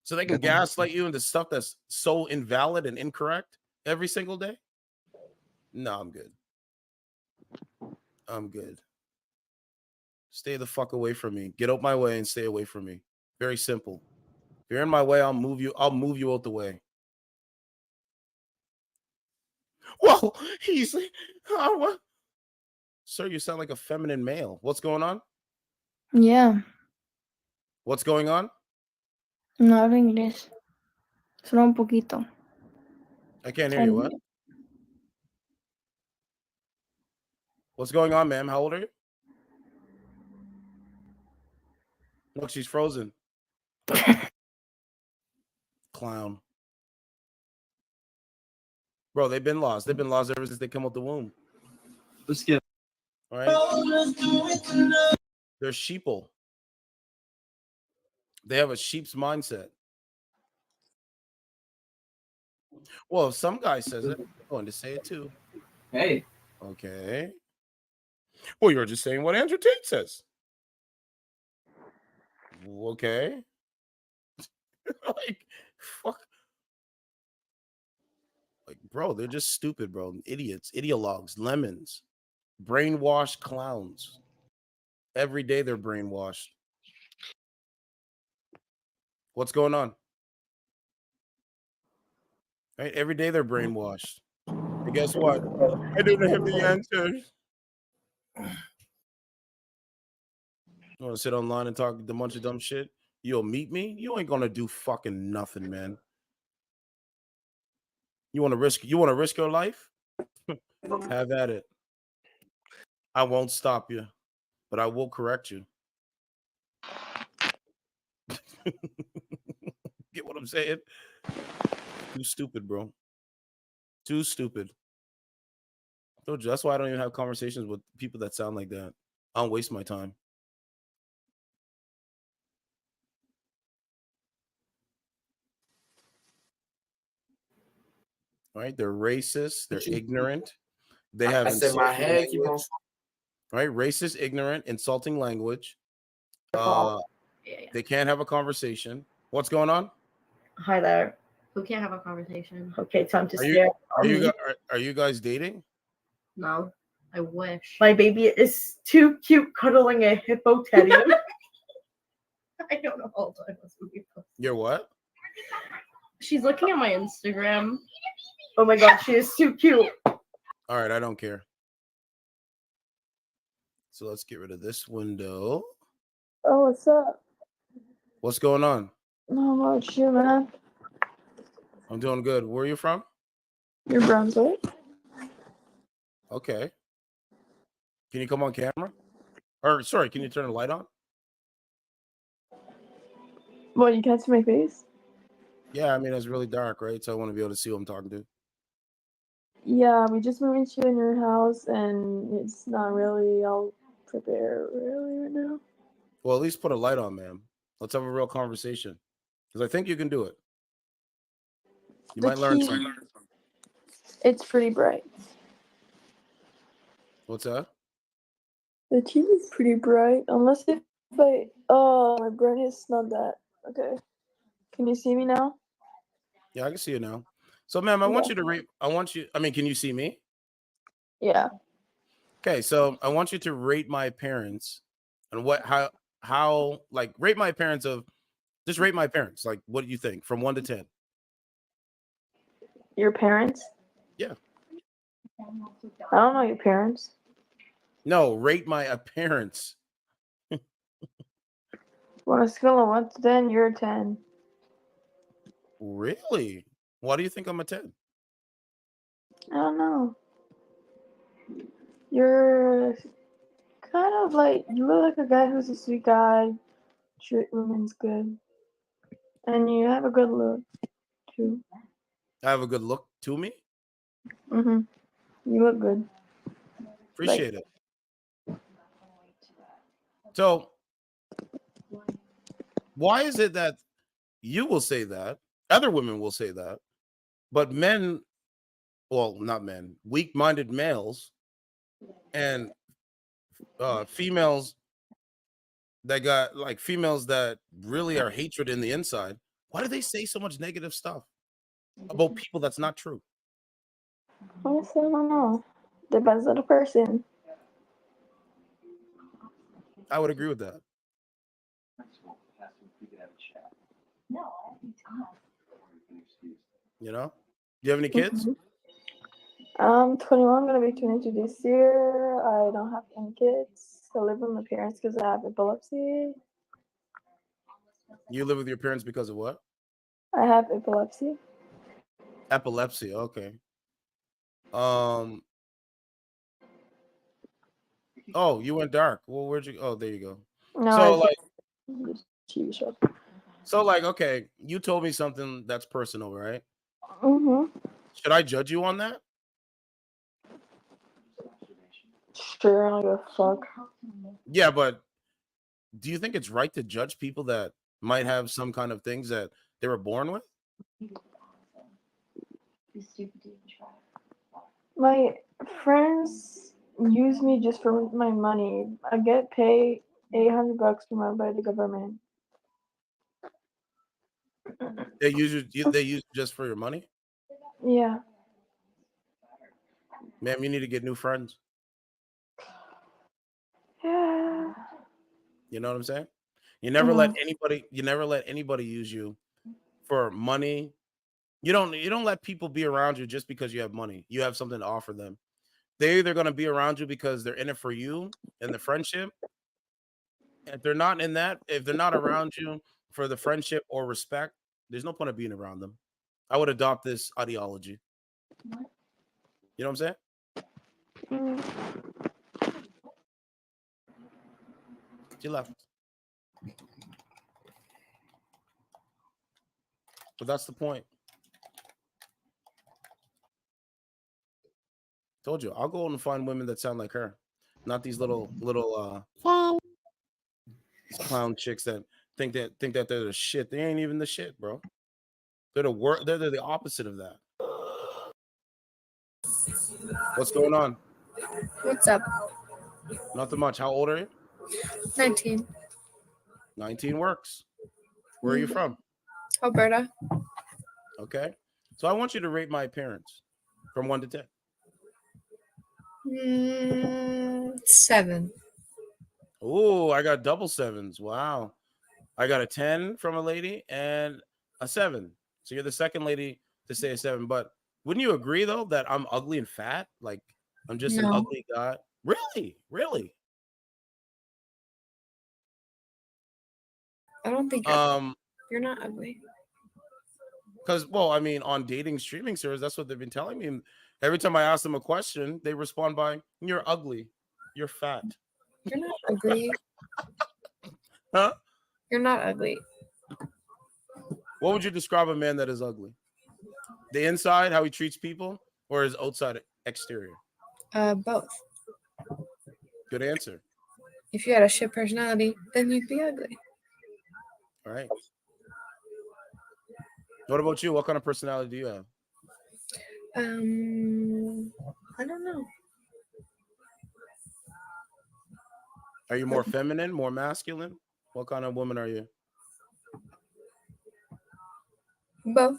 [SPEAKER 1] So they can gaslight you into stuff that's so invalid and incorrect every single day? No, I'm good. I'm good. Stay the fuck away from me. Get out my way and stay away from me. Very simple. If you're in my way, I'll move you out the way. Whoa, he's what? Sir, you sound like a feminine male. What's going on?
[SPEAKER 17] Yeah,
[SPEAKER 1] What's going on?
[SPEAKER 17] no hablo inglés. Solo un poquito.
[SPEAKER 1] I can't hear you. What? What's going on, ma'am? How old are you? Look, she's frozen. Clown. Bro, they've been lost. They've been lost ever since they come out the womb.
[SPEAKER 12] Let's get.
[SPEAKER 1] All right. They're sheeple. They have a sheep's mindset. Well, if some guy says it, I'm going to say it too.
[SPEAKER 12] Hey.
[SPEAKER 1] Okay. Well, you're just saying what Andrew Tate says. Okay. Like, fuck. Like, bro, they're just stupid, bro. Idiots, ideologues, lemons, brainwashed clowns. Every day they're brainwashed. What's going on? Right? Every day they're brainwashed. And guess what? I don't have the answers. You want to sit online and talk a bunch of dumb shit? You'll meet me? You ain't gonna do fucking nothing, man. You want to risk your life? Have at it. I won't stop you, but I will correct you. Get what I'm saying? Too stupid, bro. Too stupid. I told you, that's why I don't even have conversations with people that sound like that. I don't waste my time. All right, they're racist, they're ignorant, they have insulting language. Right, racist, ignorant, insulting language. They can't have a conversation. What's going on?
[SPEAKER 17] Hi there. Who can't have a conversation? Okay, time to
[SPEAKER 1] Are
[SPEAKER 17] stare.
[SPEAKER 1] you guys dating?
[SPEAKER 17] No, I wish. My baby is too cute cuddling a hippo teddy. I don't know. Hold on.
[SPEAKER 1] You're what?
[SPEAKER 17] She's looking at my Instagram. Oh my god, she is too cute.
[SPEAKER 1] All right, I don't care. So let's get rid of this window.
[SPEAKER 17] Oh, what's up?
[SPEAKER 1] What's going on?
[SPEAKER 17] Not much, you, man.
[SPEAKER 1] I'm doing good. Where are you from?
[SPEAKER 16] New Brunswick.
[SPEAKER 1] Okay. Can you come on camera? Or sorry, can you turn the light on?
[SPEAKER 16] Well, you can't see my face?
[SPEAKER 1] Yeah, I mean it's really dark, right? So I want to be able to see who I'm talking to.
[SPEAKER 16] Yeah, we just moved into a new house and it's not really all prepared really right now.
[SPEAKER 1] Well, at least put a light on, ma'am. Let's have a real conversation. Because I think you can do it. You might learn something.
[SPEAKER 16] It's pretty bright.
[SPEAKER 1] What's that?
[SPEAKER 16] The TV's pretty bright, unless if my brightness is not that. Okay. Can you see me now?
[SPEAKER 1] Yeah, I can see you now. So, ma'am, I want you to rate. Can you see me?
[SPEAKER 16] Yeah.
[SPEAKER 1] Okay, so I want you to rate my parents and how rate my parents just rate my parents. Like, what do you think from 1 to 10?
[SPEAKER 16] Your parents?
[SPEAKER 1] Yeah.
[SPEAKER 16] I don't know your parents.
[SPEAKER 1] No, rate my appearance.
[SPEAKER 16] On a scale of 1 to 10, you're a 10.
[SPEAKER 1] Really? Why do you think I'm a 10?
[SPEAKER 16] I don't know. You're kind of like, you look like a guy who's a sweet guy, treat women's good. And you have a good look, too.
[SPEAKER 1] I have a good look to me?
[SPEAKER 16] Mm-hmm. You look good.
[SPEAKER 1] Appreciate it. So, why is it that you will say that, other women will say that, but men, well, not men, weak-minded males and females that really are hatred in the inside, why do they say so much negative stuff about people that's not true?
[SPEAKER 16] Honestly, I don't know. Depends on the person.
[SPEAKER 1] I would agree with that. You know? Do you have any kids?
[SPEAKER 16] I'm 21, gonna be 22 this year. I don't have any kids. I live with my parents because I have epilepsy.
[SPEAKER 1] You live with your parents because of what?
[SPEAKER 16] I have epilepsy.
[SPEAKER 1] Epilepsy. Okay. Oh, you went dark. Well, where'd you? Oh, there you go.
[SPEAKER 16] No,
[SPEAKER 1] TV show. Okay, you told me something that's personal, right?
[SPEAKER 16] Mm-hmm.
[SPEAKER 1] Should I judge you on that?
[SPEAKER 16] Sure, I don't give a fuck.
[SPEAKER 1] Yeah, but do you think it's right to judge people that might have some kind of things that they were born with?
[SPEAKER 16] My friends use me just for my money. I get paid $800 per month by the government.
[SPEAKER 1] They use you. They use you just for your money.
[SPEAKER 16] Yeah.
[SPEAKER 1] Ma'am, you need to get new friends.
[SPEAKER 16] Yeah.
[SPEAKER 1] You know what I'm saying? You never let anybody use you for money. You don't let people be around you just because you have money. You have something to offer them. They're either going to be around you because they're in it for you and the friendship. If they're not around you for the friendship or respect, there's no point of being around them. I would adopt this ideology. You know what I'm saying? She left. But that's the point. Told you, I'll go and find women that sound like her, not these little clown chicks that think that they're the shit. They ain't even the shit, bro. They're the opposite of that. What's going on?
[SPEAKER 18] What's up?
[SPEAKER 1] Nothing much. How old are you?
[SPEAKER 18] 19.
[SPEAKER 1] 19 works. Where are you from?
[SPEAKER 18] Alberta.
[SPEAKER 1] Okay. So I want you to rate my appearance from 1 to 10.
[SPEAKER 18] 7.
[SPEAKER 1] Oh, I got double sevens. Wow. I got a 10 from a lady and a 7. So you're the second lady to say a 7. But wouldn't you agree, though, that I'm ugly and fat? Like, I'm just an ugly guy. Really? Really?
[SPEAKER 18] I don't think you're not ugly.
[SPEAKER 1] Because, well, I mean, on dating streaming service, that's what they've been telling me. And every time I ask them a question, they respond by, "You're ugly. You're fat."
[SPEAKER 18] You're not ugly.
[SPEAKER 1] Huh?
[SPEAKER 18] You're not ugly.
[SPEAKER 1] What would you describe a man that is ugly? The inside, how he treats people, or his outside exterior?
[SPEAKER 18] Both.
[SPEAKER 1] Good answer.
[SPEAKER 18] If you had a shit personality, then you'd be ugly.
[SPEAKER 1] All right. What about you? What kind of personality do you have?
[SPEAKER 18] I don't know.
[SPEAKER 1] Are you more feminine, more masculine? What kind of woman are you?
[SPEAKER 18] Both.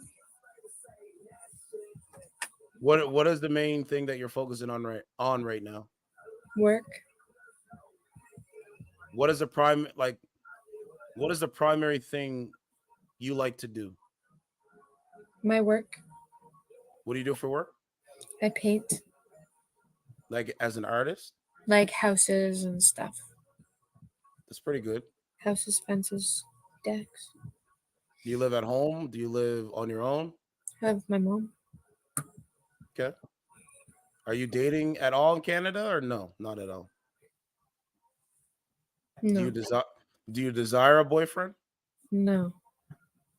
[SPEAKER 1] What is the main thing that you're focusing on right now?
[SPEAKER 18] Work.
[SPEAKER 1] What is the primary thing you like to do?
[SPEAKER 18] My work.
[SPEAKER 1] What do you do for work?
[SPEAKER 18] I paint.
[SPEAKER 1] Like as an artist?
[SPEAKER 18] Like houses and stuff.
[SPEAKER 1] That's pretty good.
[SPEAKER 18] Houses, fences, decks.
[SPEAKER 1] Do you live at home? Do you live on your own?
[SPEAKER 18] I have my mom.
[SPEAKER 1] Okay. Are you dating at all in Canada or no? Not at all.
[SPEAKER 18] No.
[SPEAKER 1] Do you desire a boyfriend?
[SPEAKER 18] No.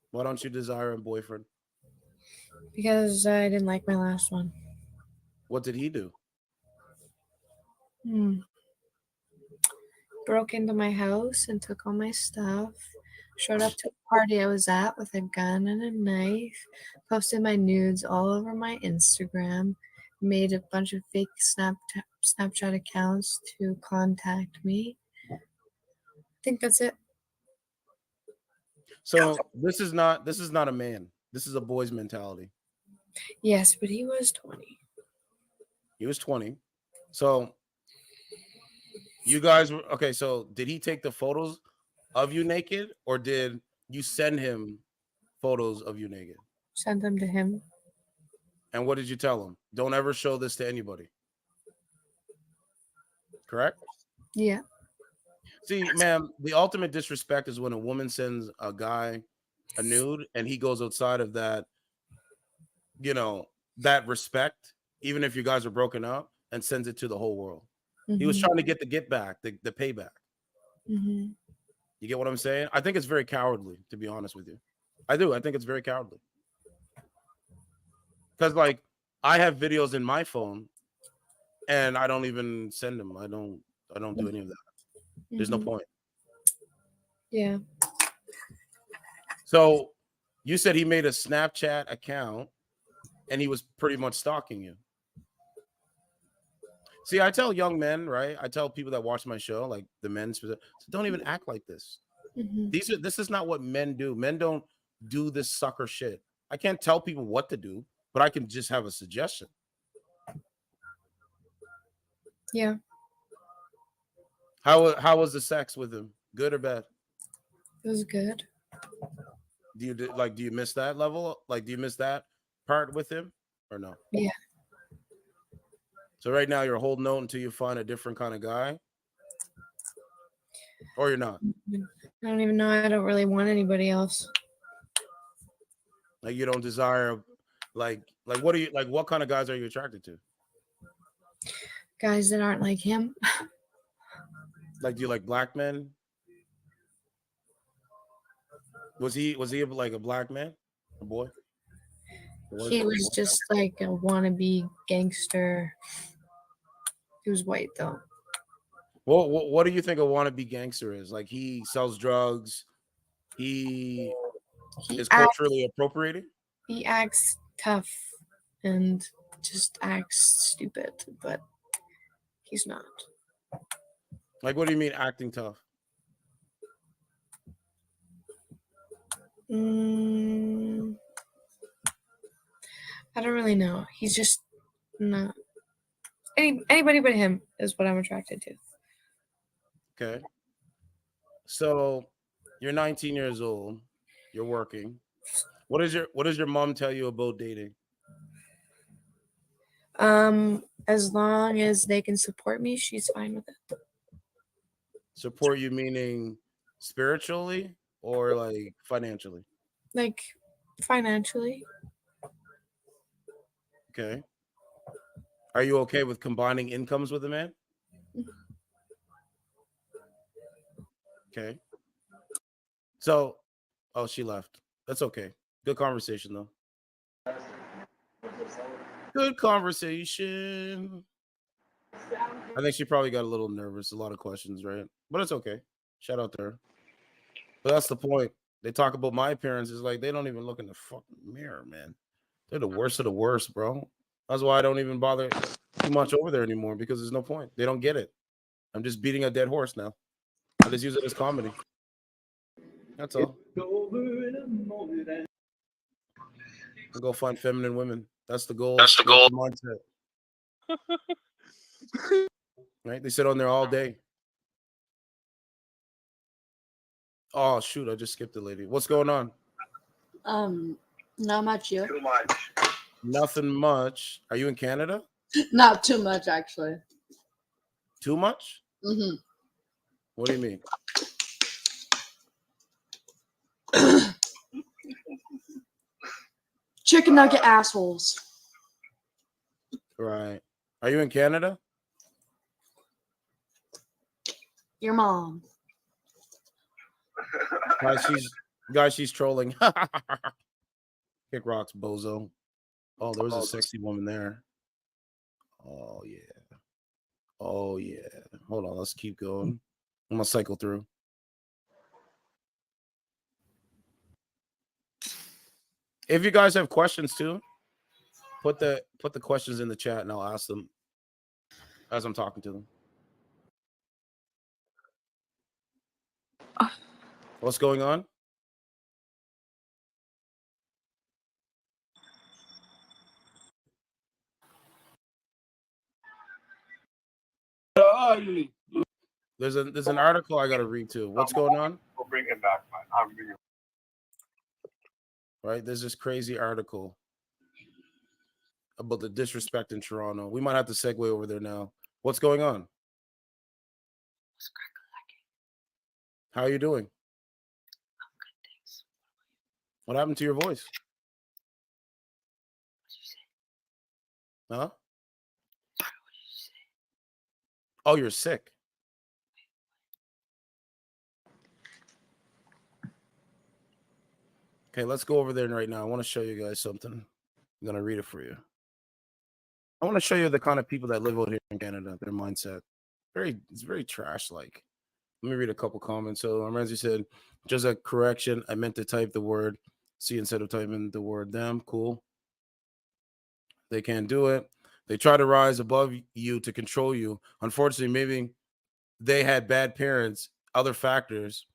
[SPEAKER 1] Why don't you desire a boyfriend?
[SPEAKER 18] Because I didn't like my last one.
[SPEAKER 1] What did he do?
[SPEAKER 18] Broke into my house and took all my stuff. Showed up to a party I was at with a gun and a knife. Posted my nudes all over my Instagram. Made a bunch of fake Snapchat accounts to contact me. I think that's it.
[SPEAKER 1] So this is not a man. This is a boy's mentality.
[SPEAKER 18] Yes, but he was 20.
[SPEAKER 1] He was 20. So you guys were okay. So did he take the photos of you naked, or did you send him photos of you naked?
[SPEAKER 18] Sent them to him.
[SPEAKER 1] And what did you tell him? Don't ever show this to anybody. Correct?
[SPEAKER 18] Yeah.
[SPEAKER 1] See, ma'am, the ultimate disrespect is when a woman sends a guy a nude and he goes outside of that, that respect, even if you guys are broken up, and sends it to the whole world. He was trying to get the get back, the payback.
[SPEAKER 18] Mm-hmm.
[SPEAKER 1] You get what I'm saying? I think it's very cowardly, to be honest with you. I do. I think it's very cowardly. Because, like, I have videos in my phone, and I don't even send them. I don't do any of that. There's no point.
[SPEAKER 18] Yeah.
[SPEAKER 1] So, you said he made a Snapchat account, and he was pretty much stalking you. See, I tell young men, right? I tell people that watch my show, like the men, don't even act like this.
[SPEAKER 18] Mm-hmm.
[SPEAKER 1] This is not what men do. Men don't do this sucker shit. I can't tell people what to do, but I can just have a suggestion.
[SPEAKER 18] Yeah.
[SPEAKER 1] How was the sex with him? Good or bad?
[SPEAKER 18] It was good.
[SPEAKER 1] Do you miss that level? Like, do you miss that part with him or no?
[SPEAKER 18] Yeah.
[SPEAKER 1] So right now you're holding out until you find a different kind of guy, or you're not.
[SPEAKER 18] I don't even know. I don't really want anybody else.
[SPEAKER 1] Like, you don't desire, like what are you like? What kind of guys are you attracted to?
[SPEAKER 18] Guys that aren't like him.
[SPEAKER 1] Like, do you like black men? Was he like a black man, a boy?
[SPEAKER 18] He was just like a wannabe gangster. He was white though.
[SPEAKER 1] Well, what do you think a wannabe gangster is? Like, he sells drugs. He is culturally appropriating.
[SPEAKER 18] He acts tough and just acts stupid, but he's not.
[SPEAKER 1] Like, what do you mean acting tough?
[SPEAKER 18] I don't really know. He's just not. Anybody but him is what I'm attracted to.
[SPEAKER 1] Okay. So you're 19 years old. You're working. What does your mom tell you about dating?
[SPEAKER 18] As long as they can support me, she's fine with it.
[SPEAKER 1] Support you meaning spiritually or like financially?
[SPEAKER 18] Like Financially.
[SPEAKER 1] Okay. Are you okay with combining incomes with a man? Okay. So, oh, she left. That's okay. Good conversation, though. Good conversation. I think she probably got a little nervous. A lot of questions, right? But it's okay. Shout out to her. But that's the point. They talk about my appearance. It's like they don't even look in the fucking mirror, man. They're the worst of the worst, bro. That's why I don't even bother too much over there anymore, because there's no point. They don't get it. I'm just beating a dead horse now. I just use it as comedy. That's all. I'll go find feminine women. That's the goal. That's the goal. Mindset. Right? They sit on there all day. Oh, shoot. I just skipped the lady. What's going on?
[SPEAKER 19] Not much, you.
[SPEAKER 1] Too much. Nothing much. Are you in Canada?
[SPEAKER 19] Not too much, actually.
[SPEAKER 1] Too much?
[SPEAKER 19] Mm-hmm.
[SPEAKER 1] What do you mean?
[SPEAKER 19] Chicken nugget assholes.
[SPEAKER 1] Right. Are you in Canada?
[SPEAKER 19] Your mom.
[SPEAKER 1] Guys, she's trolling. Kick rocks, bozo. Oh, there was a sexy woman there. Oh yeah. Oh yeah. Hold on, let's keep going. I'm gonna cycle through. If you guys have questions too, put the questions in the chat and I'll ask them as I'm talking to them. What's going on? There's an article I gotta read too. What's going on?
[SPEAKER 14] We'll bring him back, man.
[SPEAKER 1] Right, there's this crazy article about the disrespect in Toronto. We might have to segue over there now. What's going on? How are you doing?
[SPEAKER 19] I'm good, thanks.
[SPEAKER 1] What happened to your voice? Huh?
[SPEAKER 19] What did you say?
[SPEAKER 1] Oh, you're sick. Okay, let's go over there right now. I want to show you guys something. I'm going to read it for you. I want to show you the kind of people that live out here in Canada, their mindset. It's very trash-like. Let me read a couple comments. So Ramsey said, just a correction. I meant to type the word C instead of typing the word them. Cool. They can't do it. They try to rise above you to control you. Unfortunately, maybe they had bad parents, other factors.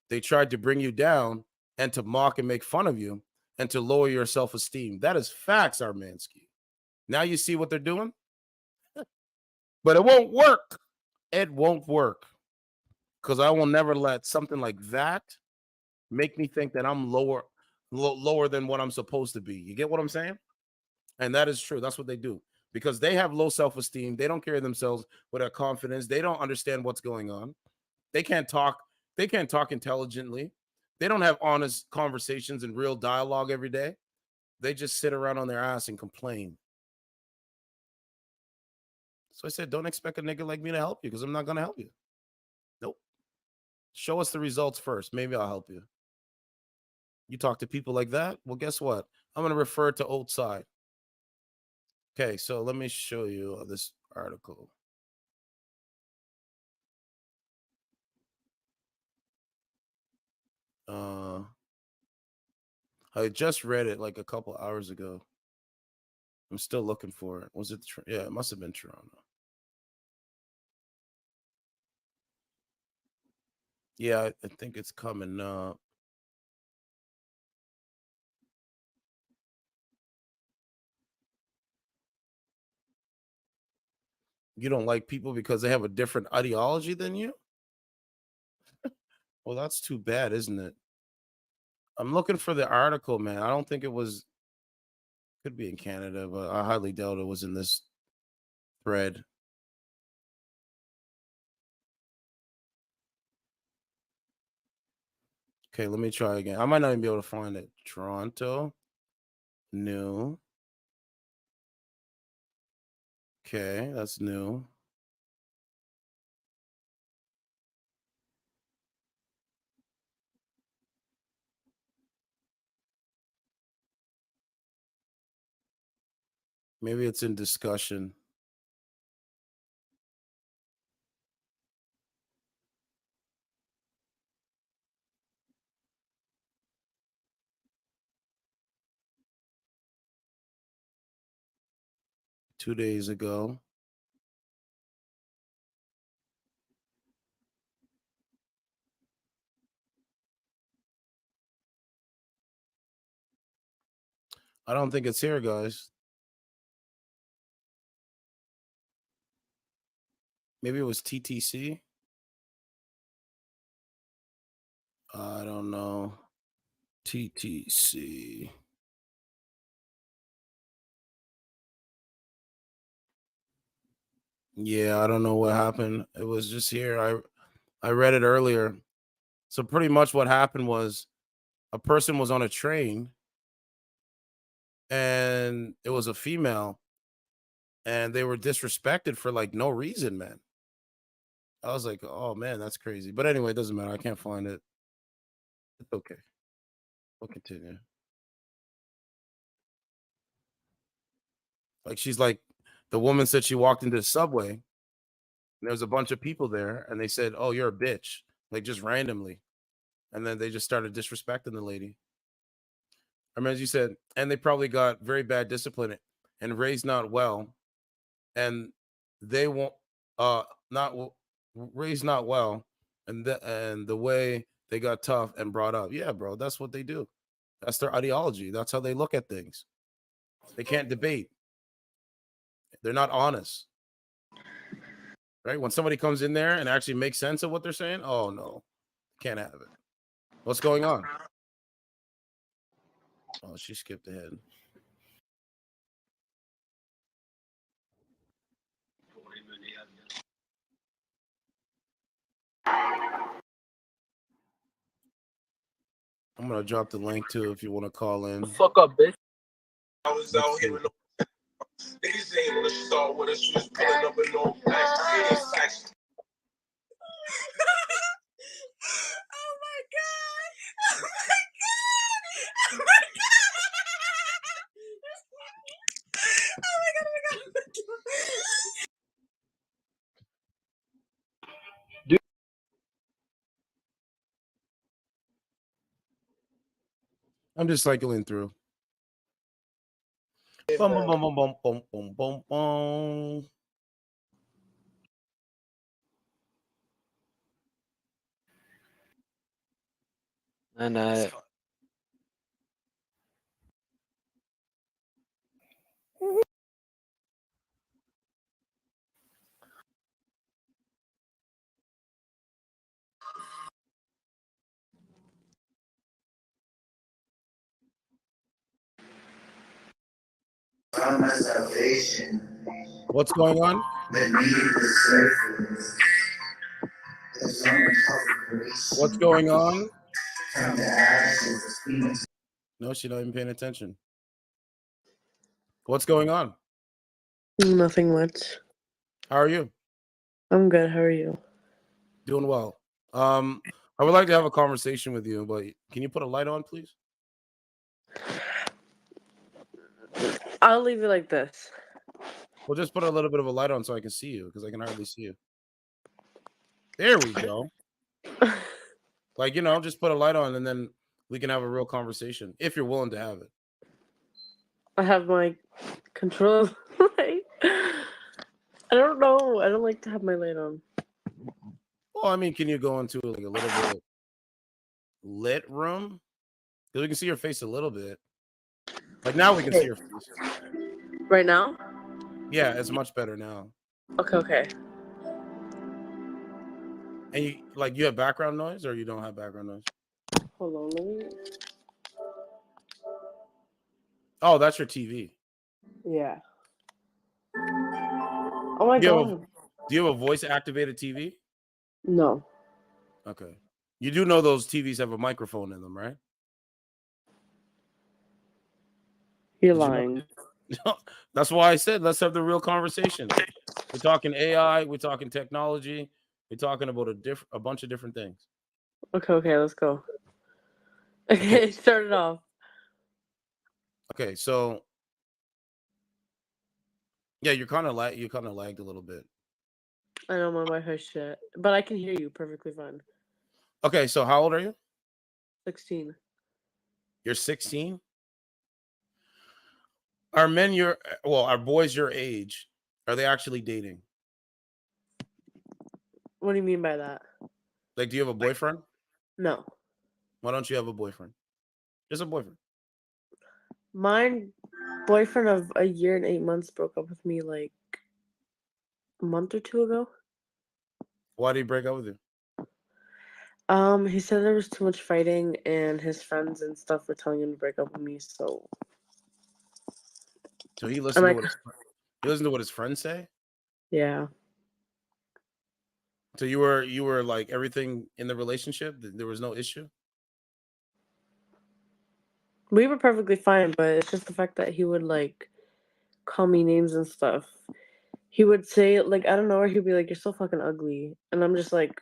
[SPEAKER 1] They tried to bring you down and to mock and make fun of you and to lower your self-esteem. That is facts, Armansky. Now you see what they're doing? But it won't work. It won't work. Because I will never let something like that make me think that I'm lower than what I'm supposed to be. You get what I'm saying? And that is true. That's what they do. Because they have low self-esteem. They don't carry themselves with a confidence. They don't understand what's going on. They can't talk. They can't talk intelligently. They don't have honest conversations and real dialogue every day. They just sit around on their ass and complain. So I said, don't expect a nigga like me to help you, because I'm not going to help you. Nope. Show us the results first. Maybe I'll help you. You talk to people like that? Well, guess what? I'm going to refer to outside. Okay, so let me show you this article. I just read it like a couple hours ago. I'm still looking for it. Was it? Yeah, it must have been Toronto. Yeah, I think it's coming up. You don't like people because they have a different ideology than you? Well, that's too bad, isn't it? I'm looking for the article, man. I don't think it was. Could be in Canada, but I highly doubt it was in this thread. Okay, let me try again. I might not even be able to find it. Toronto. New. Okay, that's new. Maybe it's in discussion. Two days ago. I don't think it's here, guys. Maybe it was TTC. I don't know. TTC. Yeah, I don't know what happened. It was just here. I read it earlier. So pretty much what happened was a person was on a train and it was a female and they were disrespected for like no reason, man. I was like, oh man, that's crazy. But anyway, it doesn't matter. I can't find it. It's okay. We'll continue. Like she's like, the woman said she walked into the subway and there was a bunch of people there and they said, oh, you're a bitch, like just randomly. And then they just started disrespecting the lady. I mean, as you said, and they probably got very bad discipline and raised not well. And they won't, not raised not well. And the way they got tough and brought up. Yeah, bro, that's what they do. That's their ideology. That's how they look at things. They can't debate. They're not honest. Right? When somebody comes in there and actually makes sense of what they're saying, oh no, can't have it. What's going on? Oh, she skipped ahead. I'm gonna drop the link too if you want to call in.
[SPEAKER 20] Fuck up, bitch.
[SPEAKER 21] I was out here with no niggas ain't wanna start with us, was pulling up in no packs.
[SPEAKER 19] Oh my god! Oh my god! Oh my god! Oh my god! Oh my god!
[SPEAKER 1] I'm just cycling through. Bum, bum, bum, bum, bum, bum, bum, bum.
[SPEAKER 20] And
[SPEAKER 1] What's going on? What's going on? No, she's not even paying attention. What's going on?
[SPEAKER 20] nothing much.
[SPEAKER 1] How are you?
[SPEAKER 20] I'm good. How are you?
[SPEAKER 1] Doing well. I would like to have a conversation with you, but can you put a light on, please?
[SPEAKER 20] I'll leave it like this.
[SPEAKER 1] Well, just put a little bit of a light on so I can see you because I can hardly see you. There we go. Like, just put a light on and then we can have a real conversation if you're willing to have it.
[SPEAKER 20] I have my control light. I don't know. I don't like to have my light on.
[SPEAKER 1] Well, I mean, can you go into like a little bit lit room? Because we can see your face a little bit. Like now we can see your face.
[SPEAKER 20] Right now?
[SPEAKER 1] Yeah, it's much better now.
[SPEAKER 20] Okay.
[SPEAKER 1] And you have background noise or you don't have background noise?
[SPEAKER 20] Hold on, let me.
[SPEAKER 1] Oh, that's your TV.
[SPEAKER 20] Yeah. Oh my god.
[SPEAKER 1] Do you have a voice activated TV?
[SPEAKER 20] No.
[SPEAKER 1] Okay. You do know those TVs have a microphone in them, right?
[SPEAKER 20] You're lying.
[SPEAKER 1] That's why I said let's have the real conversation. We're talking AI. We're talking technology. We're talking about a bunch of different things.
[SPEAKER 20] Okay, let's go. Okay, start it off.
[SPEAKER 1] Okay, so yeah, you kind of lagged a little bit.
[SPEAKER 20] I know my Wi-Fi shit, but I can hear you perfectly fine.
[SPEAKER 1] Okay, so how old are you?
[SPEAKER 20] 16.
[SPEAKER 1] You're 16? Are boys your age? Are they actually dating?
[SPEAKER 20] What do you mean by that?
[SPEAKER 1] Like, do you have a boyfriend?
[SPEAKER 20] No.
[SPEAKER 1] Why don't you have a boyfriend? Just a boyfriend.
[SPEAKER 20] My boyfriend of a year and 8 months broke up with me like a month or two ago.
[SPEAKER 1] Why did he break up with you?
[SPEAKER 20] He said there was too much fighting and his friends and stuff were telling him to break up with me, so
[SPEAKER 1] he listened to what his friends say?
[SPEAKER 20] Yeah.
[SPEAKER 1] So you were like everything in the relationship? There was no issue?
[SPEAKER 20] We were perfectly fine, but it's just the fact that he would like call me names and stuff. He would say like I don't know where he'd be like, "You're so fucking ugly," and I'm just like,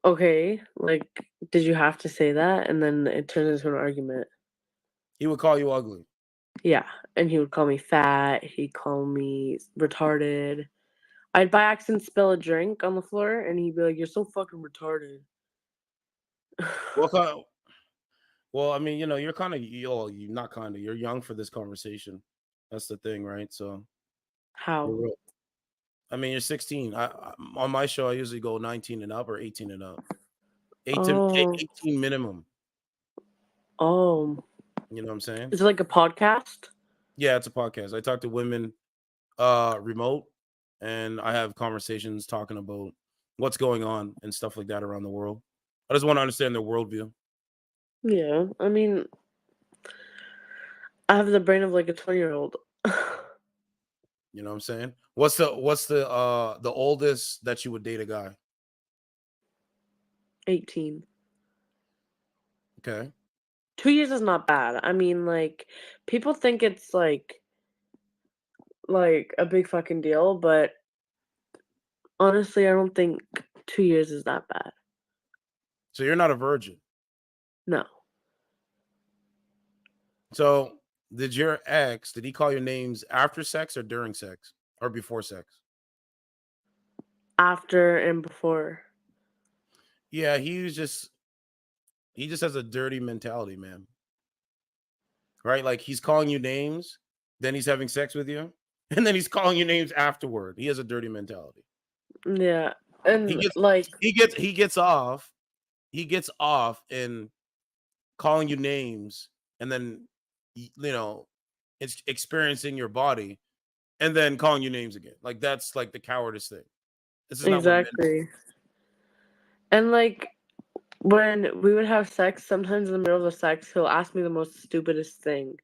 [SPEAKER 20] "Okay, like, did you have to say that?" And then it turned into an argument.
[SPEAKER 1] He would call you ugly.
[SPEAKER 20] Yeah, and he would call me fat. He'd call me retarded. I'd by accident spill a drink on the floor, and he'd be like, "You're so fucking retarded."
[SPEAKER 1] Well, I mean, you're kind of you're not kind of you're young for this conversation. That's the thing, right? So
[SPEAKER 20] How?
[SPEAKER 1] I mean, you're 16. On my show, I usually go 19 and up or 18 and up. 18 minimum.
[SPEAKER 20] Oh.
[SPEAKER 1] You know what I'm saying?
[SPEAKER 20] Is it like a podcast?
[SPEAKER 1] Yeah, it's a podcast. I talk to women remote, and I have conversations talking about what's going on and stuff like that around the world. I just want to understand their worldview.
[SPEAKER 20] Yeah, I mean, I have the brain of like a 20-year-old.
[SPEAKER 1] You know what I'm saying? What's the oldest that you would date a guy?
[SPEAKER 20] 18.
[SPEAKER 1] Okay.
[SPEAKER 20] 2 years is not bad. I mean, like, people think it's like a big fucking deal, but honestly, I don't think 2 years is that bad.
[SPEAKER 1] So you're not a virgin?
[SPEAKER 20] No.
[SPEAKER 1] So did he call your names after sex or during sex or before sex?
[SPEAKER 20] After and before.
[SPEAKER 1] Yeah, he just has a dirty mentality, man. Right? Like he's calling you names, then he's having sex with you, and then he's calling you names afterward. He has a dirty mentality.
[SPEAKER 20] Yeah. And
[SPEAKER 1] he gets off in calling you names and then it's experiencing your body and then calling you names again. Like that's like the cowardice thing. This is not what men do.
[SPEAKER 20] And like when we would have sex, sometimes in the middle of the sex, he'll ask me the most stupidest thing.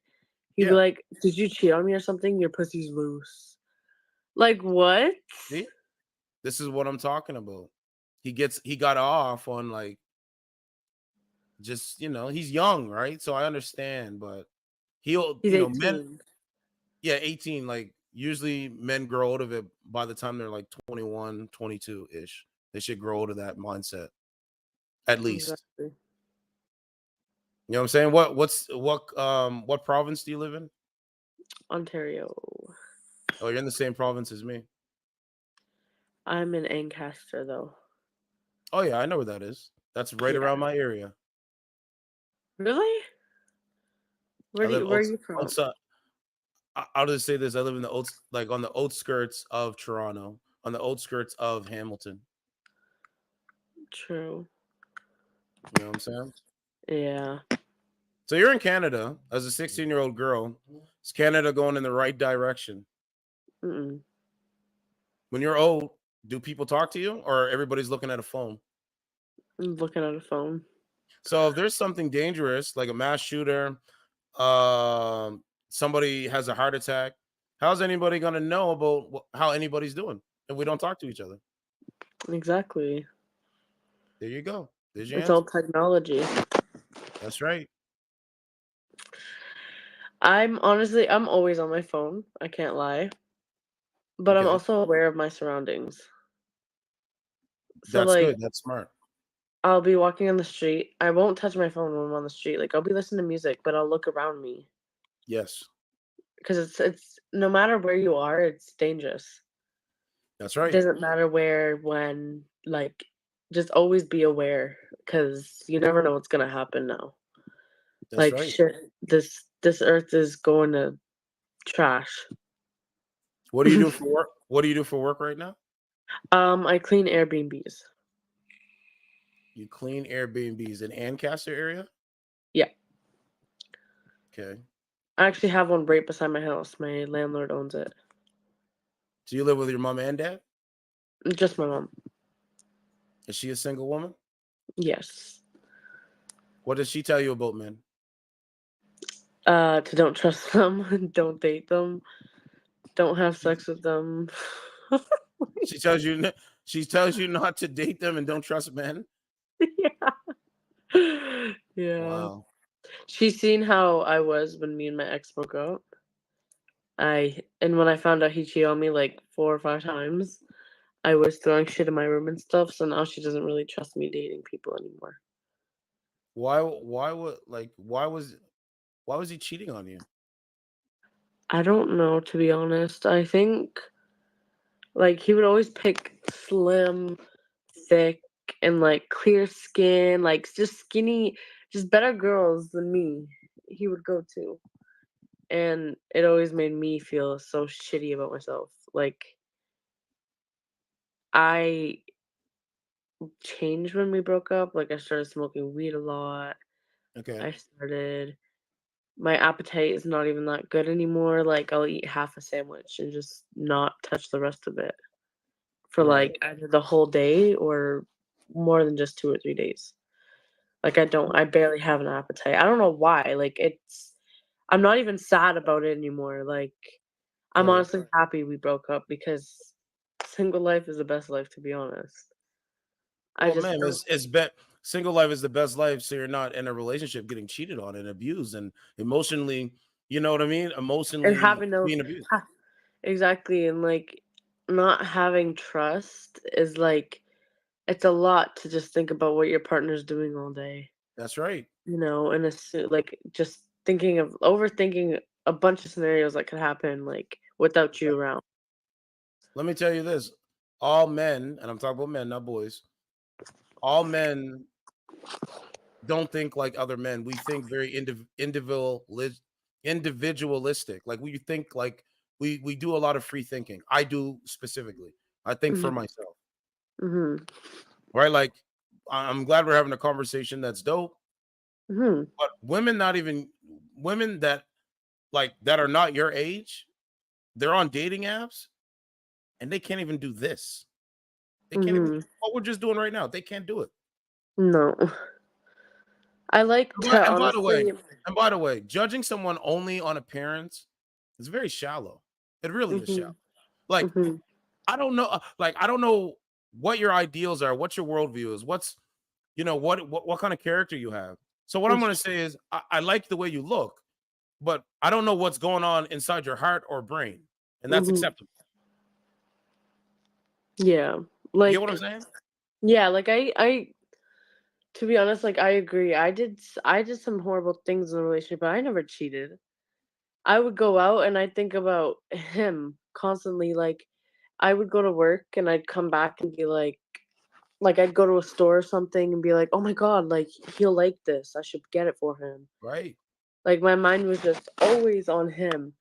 [SPEAKER 20] He'd be like, "Did you cheat on me or something? Your pussy's loose." Like what?
[SPEAKER 1] See? This is what I'm talking about. He got off on like just he's young, right? So I understand, but he's
[SPEAKER 20] 18.
[SPEAKER 1] men. Yeah, 18. Like usually men grow out of it by the time they're like 21, 22 ish. They should grow out of that mindset. At least.
[SPEAKER 20] Exactly.
[SPEAKER 1] You know what I'm saying? What province do you live in?
[SPEAKER 20] Ontario.
[SPEAKER 1] Oh, you're in the same province as me.
[SPEAKER 20] I'm in Ancaster though.
[SPEAKER 1] Oh yeah, I know where that is. That's right around my area.
[SPEAKER 20] Really? Where are you from?
[SPEAKER 1] I'll just say this: I live in on the outskirts of Toronto, on the outskirts of Hamilton.
[SPEAKER 20] True.
[SPEAKER 1] You know what I'm saying?
[SPEAKER 20] Yeah.
[SPEAKER 1] So you're in Canada as a 16-year-old girl. Is Canada going in the right direction?
[SPEAKER 20] Mm-mm.
[SPEAKER 1] When you're old, do people talk to you, or everybody's looking at a phone?
[SPEAKER 20] I'm looking at a phone.
[SPEAKER 1] So if there's something dangerous, like a mass shooter, somebody has a heart attack, how's anybody going to know about how anybody's doing if we don't talk to each other?
[SPEAKER 20] Exactly.
[SPEAKER 1] There you go. There's your
[SPEAKER 20] It's
[SPEAKER 1] answer.
[SPEAKER 20] all technology.
[SPEAKER 1] That's right.
[SPEAKER 20] I'm always on my phone. I can't lie. But I'm
[SPEAKER 1] Okay.
[SPEAKER 20] also aware of my surroundings. So
[SPEAKER 1] That's
[SPEAKER 20] like
[SPEAKER 1] good. That's smart.
[SPEAKER 20] I'll be walking on the street. I won't touch my phone when I'm on the street. Like I'll be listening to music, but I'll look around me
[SPEAKER 1] Yes.
[SPEAKER 20] because it's no matter where you are, it's dangerous.
[SPEAKER 1] That's
[SPEAKER 20] It
[SPEAKER 1] right.
[SPEAKER 20] doesn't matter where, when, like just always be aware because you never know what's gonna happen now.
[SPEAKER 1] That's
[SPEAKER 20] Like
[SPEAKER 1] right.
[SPEAKER 20] shit, this earth is going to trash.
[SPEAKER 1] What do you do for work? What do you do for work right now?
[SPEAKER 20] I clean Airbnbs.
[SPEAKER 1] You clean Airbnbs in Ancaster area?
[SPEAKER 20] Yeah.
[SPEAKER 1] Okay.
[SPEAKER 20] I actually have one right beside my house. My landlord owns it.
[SPEAKER 1] Do you live with your mom and dad?
[SPEAKER 20] Just my mom.
[SPEAKER 1] Is she a single woman?
[SPEAKER 20] Yes.
[SPEAKER 1] What does she tell you about men?
[SPEAKER 20] To don't trust them, don't date them, don't have sex with them.
[SPEAKER 1] She tells you not to date them and don't trust men.
[SPEAKER 20] Yeah.
[SPEAKER 1] Wow.
[SPEAKER 20] She's seen how I was when me and my ex broke up. And when I found out he cheated on me like 4 or 5 times, I was throwing shit in my room and stuff. So now she doesn't really trust me dating people anymore.
[SPEAKER 1] Why was he cheating on you?
[SPEAKER 20] I don't know, to be honest. I think like he would always pick slim, thick, and like clear skin, like just skinny, just better girls than me. He would go to. And it always made me feel so shitty about myself. Like I changed when we broke up. Like I started smoking weed a lot.
[SPEAKER 1] Okay.
[SPEAKER 20] My appetite is not even that good anymore. Like I'll eat half a sandwich and just not touch the rest of it for
[SPEAKER 1] Right.
[SPEAKER 20] like either the whole day or more than just 2 or 3 days. Like I barely have an appetite. I don't know why. Like I'm not even sad about it anymore. Like I'm
[SPEAKER 1] Right.
[SPEAKER 20] honestly happy we broke up because single life is the best life, to be honest. I
[SPEAKER 1] Well,
[SPEAKER 20] just
[SPEAKER 1] man,
[SPEAKER 20] don't.
[SPEAKER 1] single life is the best life, so you're not in a relationship getting cheated on and abused and emotionally, you know what I mean?
[SPEAKER 20] And
[SPEAKER 1] Emotionally
[SPEAKER 20] having no
[SPEAKER 1] being abused.
[SPEAKER 20] exactly, and like not having trust is like it's a lot to just think about what your partner's doing all day,
[SPEAKER 1] That's right.
[SPEAKER 20] and like just thinking of overthinking a bunch of scenarios that could happen like without you around.
[SPEAKER 1] Let me tell you this. All men, and I'm talking about men, not boys, all men don't think like other men. We think very individualistic. Like we think like we do a lot of free thinking. I do specifically. I think for
[SPEAKER 20] Mhm.
[SPEAKER 1] myself.
[SPEAKER 20] Mhm.
[SPEAKER 1] Right? Like I'm glad we're having a conversation that's dope.
[SPEAKER 20] Mhm.
[SPEAKER 1] But women that that are not your age, they're on dating apps and they can't even do this. They can't even
[SPEAKER 20] Mhm.
[SPEAKER 1] what we're just doing right now. They can't do it.
[SPEAKER 20] No. I like to
[SPEAKER 1] And by the way,
[SPEAKER 20] honestly.
[SPEAKER 1] judging someone only on appearance is very shallow. It really is shallow.
[SPEAKER 20] Mhm.
[SPEAKER 1] Like
[SPEAKER 20] Mhm.
[SPEAKER 1] I don't know what your ideals are, what your worldview is, what's what kind of character you have. So what I'm
[SPEAKER 20] It's
[SPEAKER 1] going to say is I like the way you look, but I don't know what's going on inside your heart or brain, and that's
[SPEAKER 20] Mhm.
[SPEAKER 1] acceptable.
[SPEAKER 20] Yeah.
[SPEAKER 1] You get what I'm
[SPEAKER 20] Like
[SPEAKER 1] saying?
[SPEAKER 20] yeah, like I to be honest, like I agree. I did some horrible things in a relationship, but I never cheated. I would go out and I'd think about him constantly. Like I would go to work and I'd come back and be like I'd go to a store or something and be like, "Oh my god, like he'll like this. I should get it for him."
[SPEAKER 1] Right,
[SPEAKER 20] Like my mind was just always on him,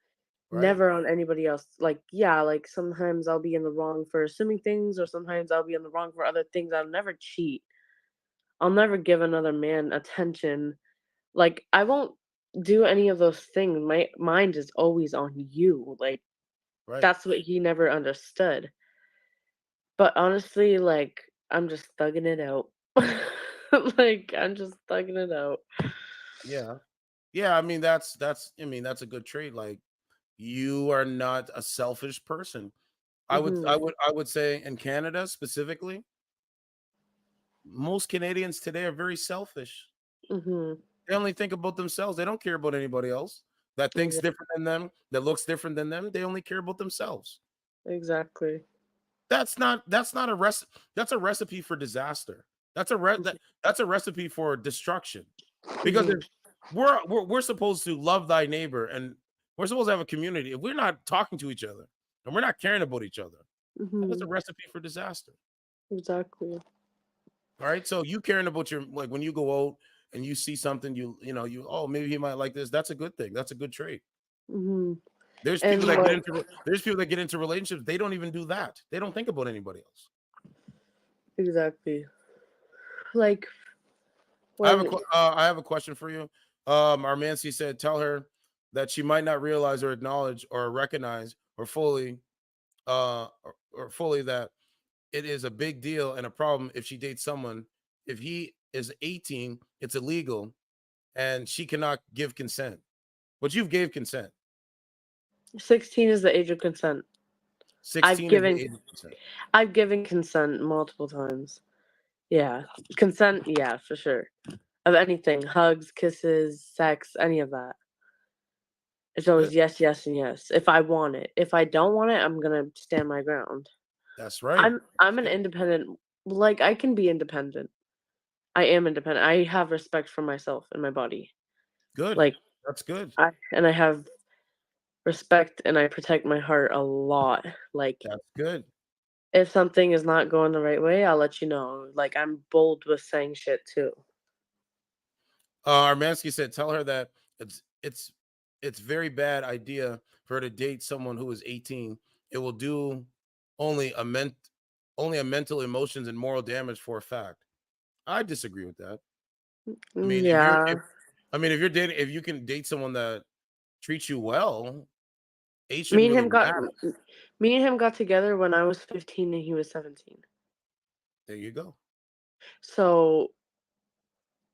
[SPEAKER 1] right,
[SPEAKER 20] never on anybody else. Like yeah, like sometimes I'll be in the wrong for assuming things or sometimes I'll be in the wrong for other things. I'll never cheat. I'll never give another man attention. Like I won't do any of those things. My mind is always on you. Like
[SPEAKER 1] right.
[SPEAKER 20] that's what he never understood. But honestly, like I'm just thugging it out. Like I'm just thugging it out.
[SPEAKER 1] Yeah. Yeah, I mean that's a good trait. Like you are not a selfish person.
[SPEAKER 20] Mhm.
[SPEAKER 1] I would say in Canada specifically, most Canadians today are very selfish.
[SPEAKER 20] Mhm.
[SPEAKER 1] They only think about themselves. They don't care about anybody else. that thinks different than them, that looks different than them, they only care about themselves.
[SPEAKER 20] Exactly.
[SPEAKER 1] That's not a recipe. That's a recipe for disaster. That's a recipe for destruction. Because if we're supposed to love thy neighbor, and we're supposed to have a community. If we're not talking to each other and we're not caring about each other, that's a recipe for disaster.
[SPEAKER 20] Exactly.
[SPEAKER 1] All right. So you caring about like when you go out and you see something, you oh, maybe he might like this. That's a good thing. That's a good trait. There's people that get into relationships. They don't even do that. They don't think about anybody else.
[SPEAKER 20] Exactly. Like,
[SPEAKER 1] I have a question for you. Armancy said, tell her that she might not realize or acknowledge or recognize or fully that it is a big deal and a problem if she dates someone. If he is 18, it's illegal, and she cannot give consent. But you've gave consent.
[SPEAKER 20] 16 is the age of consent.
[SPEAKER 1] 16 is the age of consent.
[SPEAKER 20] I've given consent multiple times. Yeah. Consent, yeah, for sure. Of anything. Hugs, kisses, sex, any of that. It's always yes, yes, and yes. If I want it. If I don't want it, I'm gonna stand my ground.
[SPEAKER 1] That's right.
[SPEAKER 20] I'm an independent, like, I can be independent. I am independent. I have respect for myself and my body.
[SPEAKER 1] Good.
[SPEAKER 20] Like,
[SPEAKER 1] that's good.
[SPEAKER 20] I have respect and I protect my heart a lot. Like,
[SPEAKER 1] that's good.
[SPEAKER 20] If something is not going the right way, I'll let you know. Like, I'm bold with saying shit too.
[SPEAKER 1] Armansky said, tell her that it's very bad idea for her to date someone who is 18. It will do only a mental emotions and moral damage for a fact. I disagree with that. I mean, if you can date someone that treats you well, age shouldn't really matter.
[SPEAKER 20] Me and him got together when I was 15 and he was 17.
[SPEAKER 1] There you go.
[SPEAKER 20] So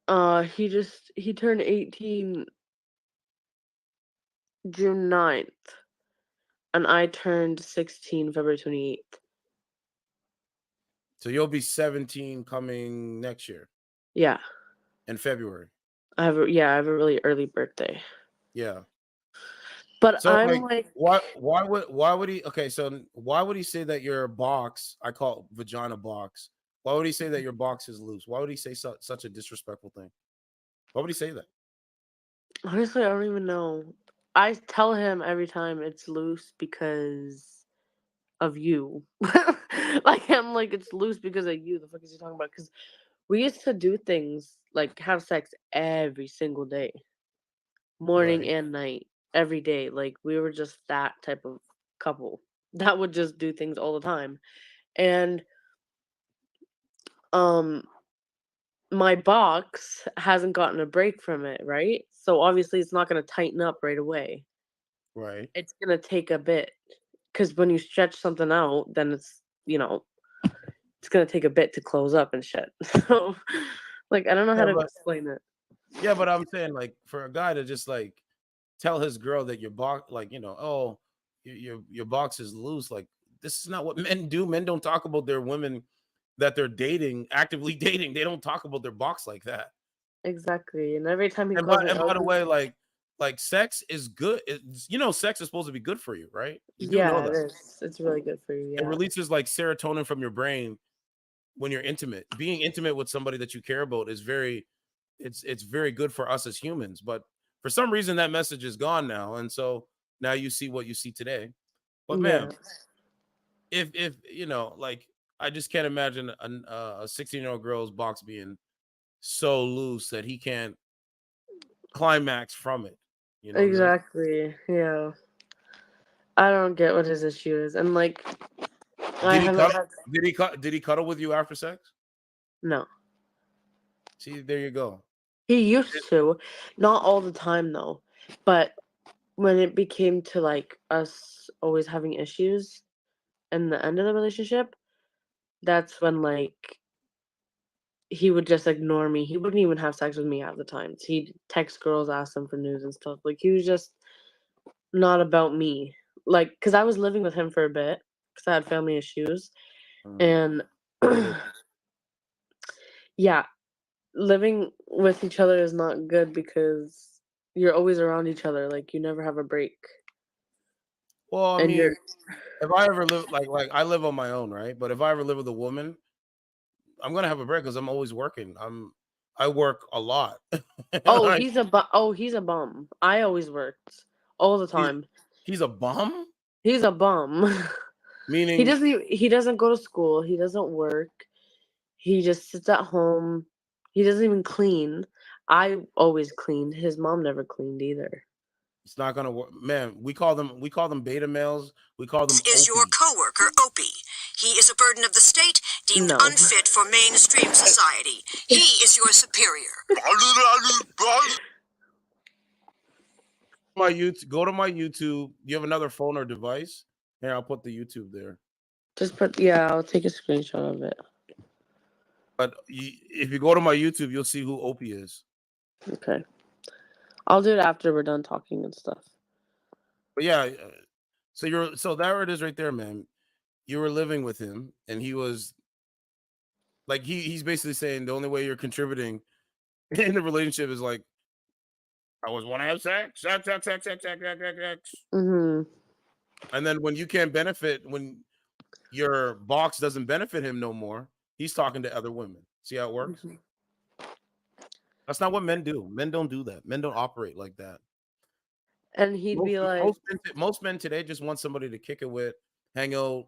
[SPEAKER 20] he turned 18 June 9th. And I turned 16 February 28th.
[SPEAKER 1] So you'll be 17 coming next year.
[SPEAKER 20] Yeah.
[SPEAKER 1] In February.
[SPEAKER 20] I have a really early birthday.
[SPEAKER 1] Yeah.
[SPEAKER 20] But
[SPEAKER 1] so
[SPEAKER 20] I'm
[SPEAKER 1] why would he why would he say that your box, I call it vagina box, why would he say that your box is loose? Why would he say such a disrespectful thing? Why would he say that?
[SPEAKER 20] Honestly, I don't even know. I tell him every time it's loose because of you. I'm like, it's loose because of you. The fuck is he talking about? Because we used to do things like have sex every single day, morning and night, every day. Like, we were just that type of couple that would just do things all the time. And my box hasn't gotten a break from it, right? So obviously it's not going to tighten up right away.
[SPEAKER 1] Right.
[SPEAKER 20] It's going to take a bit, because when you stretch something out, then it's going to take a bit to close up and shit. So, like, I don't know how to explain it.
[SPEAKER 1] Yeah, but I'm saying, like, for a guy to just like tell his girl that your box, like, oh, your box is loose, like, this is not what men do. Men don't talk about their women that they're dating, actively dating. They don't talk about their box like that.
[SPEAKER 20] Exactly. And every time he
[SPEAKER 1] and
[SPEAKER 20] calls
[SPEAKER 1] by the way, like sex is good. Sex is supposed to be good for you, right? You do know that.
[SPEAKER 20] It is. It's really good for you. Yeah.
[SPEAKER 1] It releases like serotonin from your brain when you're intimate. Being intimate with somebody that you care about is it's very good for us as humans. But for some reason that message is gone now, and so now you see what you see today. But man, if like, I just can't imagine a 16-year-old girl's box being so loose that he can't climax from it.
[SPEAKER 20] Exactly. Yeah. I don't get what his issue is, and like,
[SPEAKER 1] did he cuddle with you after sex?
[SPEAKER 20] No.
[SPEAKER 1] See, there you go.
[SPEAKER 20] He used to, not all the time though, but when it became to like us always having issues in the end of the relationship, that's when like he would just ignore me. He wouldn't even have sex with me half the time. He'd text girls, ask them for news and stuff. Like, he was just not about me. Like, because I was living with him for a bit because I had family issues. And yeah, living with each other is not good because you're always around each other. Like you never have a break.
[SPEAKER 1] Well, I
[SPEAKER 20] And
[SPEAKER 1] mean,
[SPEAKER 20] you're
[SPEAKER 1] if I ever live like I live on my own, right? But if I ever live with a woman, I'm gonna have a break because I'm always working. I work a lot.
[SPEAKER 20] oh,
[SPEAKER 1] Like,
[SPEAKER 20] he's a bum. I always worked all the
[SPEAKER 1] he's,
[SPEAKER 20] time.
[SPEAKER 1] he's a bum,
[SPEAKER 20] He's a bum.
[SPEAKER 1] meaning
[SPEAKER 20] He doesn't go to school. He doesn't work. He just sits at home. He doesn't even clean. I always cleaned. His mom never cleaned either.
[SPEAKER 1] it's not gonna work. Man, we call them beta males. We call them
[SPEAKER 9] Is your
[SPEAKER 1] Opie.
[SPEAKER 9] coworker Opie? He is a burden of the state, deemed
[SPEAKER 20] No.
[SPEAKER 9] unfit for mainstream society. He is your superior.
[SPEAKER 1] My YouTube. Go to my YouTube. You have another phone or device? Here, I'll put the YouTube there.
[SPEAKER 20] Just put I'll take a screenshot of it.
[SPEAKER 1] But if you go to my YouTube, you'll see who Opie is.
[SPEAKER 20] Okay. I'll do it after we're done talking and stuff.
[SPEAKER 1] But yeah, so there it is right there, man. You were living with him, and he was like he's basically saying the only way you're contributing in the relationship is like I always want to have sex.
[SPEAKER 20] Mm-hmm.
[SPEAKER 1] And then when you can't benefit, when your box doesn't benefit him no more, he's talking to other women. See how it works?
[SPEAKER 20] Mm-hmm.
[SPEAKER 1] That's not what men do. Men don't do that. Men don't operate like that.
[SPEAKER 20] And he'd be like,
[SPEAKER 1] most men today just want somebody to kick it with, hang out,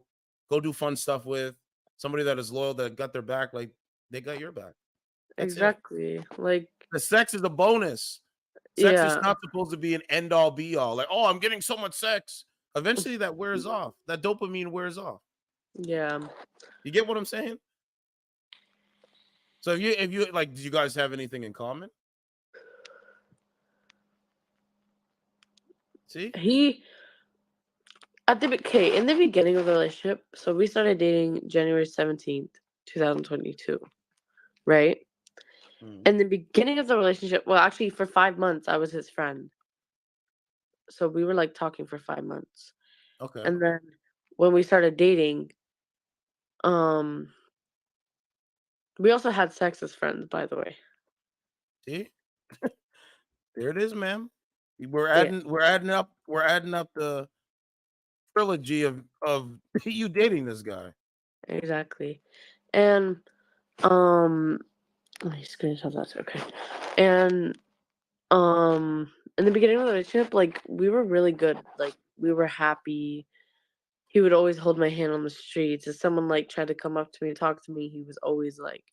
[SPEAKER 1] go do fun stuff with, somebody that is loyal, that got their back, like they got your back. That's
[SPEAKER 20] exactly.
[SPEAKER 1] it.
[SPEAKER 20] Like
[SPEAKER 1] The sex is a bonus. Sex is
[SPEAKER 20] yeah.
[SPEAKER 1] not supposed to be an end all be all. Like, oh, I'm getting so much sex. Eventually that wears off. That dopamine wears off.
[SPEAKER 20] Yeah.
[SPEAKER 1] You get what I'm saying? So if you like, do you guys have anything in common? See?
[SPEAKER 20] In the beginning of the relationship, so we started dating January 17th, 2022, right? In the beginning of the relationship, well, actually for 5 months, I was his friend. So we were like talking for 5 months.
[SPEAKER 1] Okay.
[SPEAKER 20] And then when we started dating, we also had sex as friends, by the way.
[SPEAKER 1] See? There it is, ma'am. We're adding up the trilogy of you dating this guy.
[SPEAKER 20] Exactly. And let me screenshot that. Okay. And in the beginning of the relationship, like we were really good. Like we were happy. He would always hold my hand on the streets. If someone like tried to come up to me and talk to me, he was always like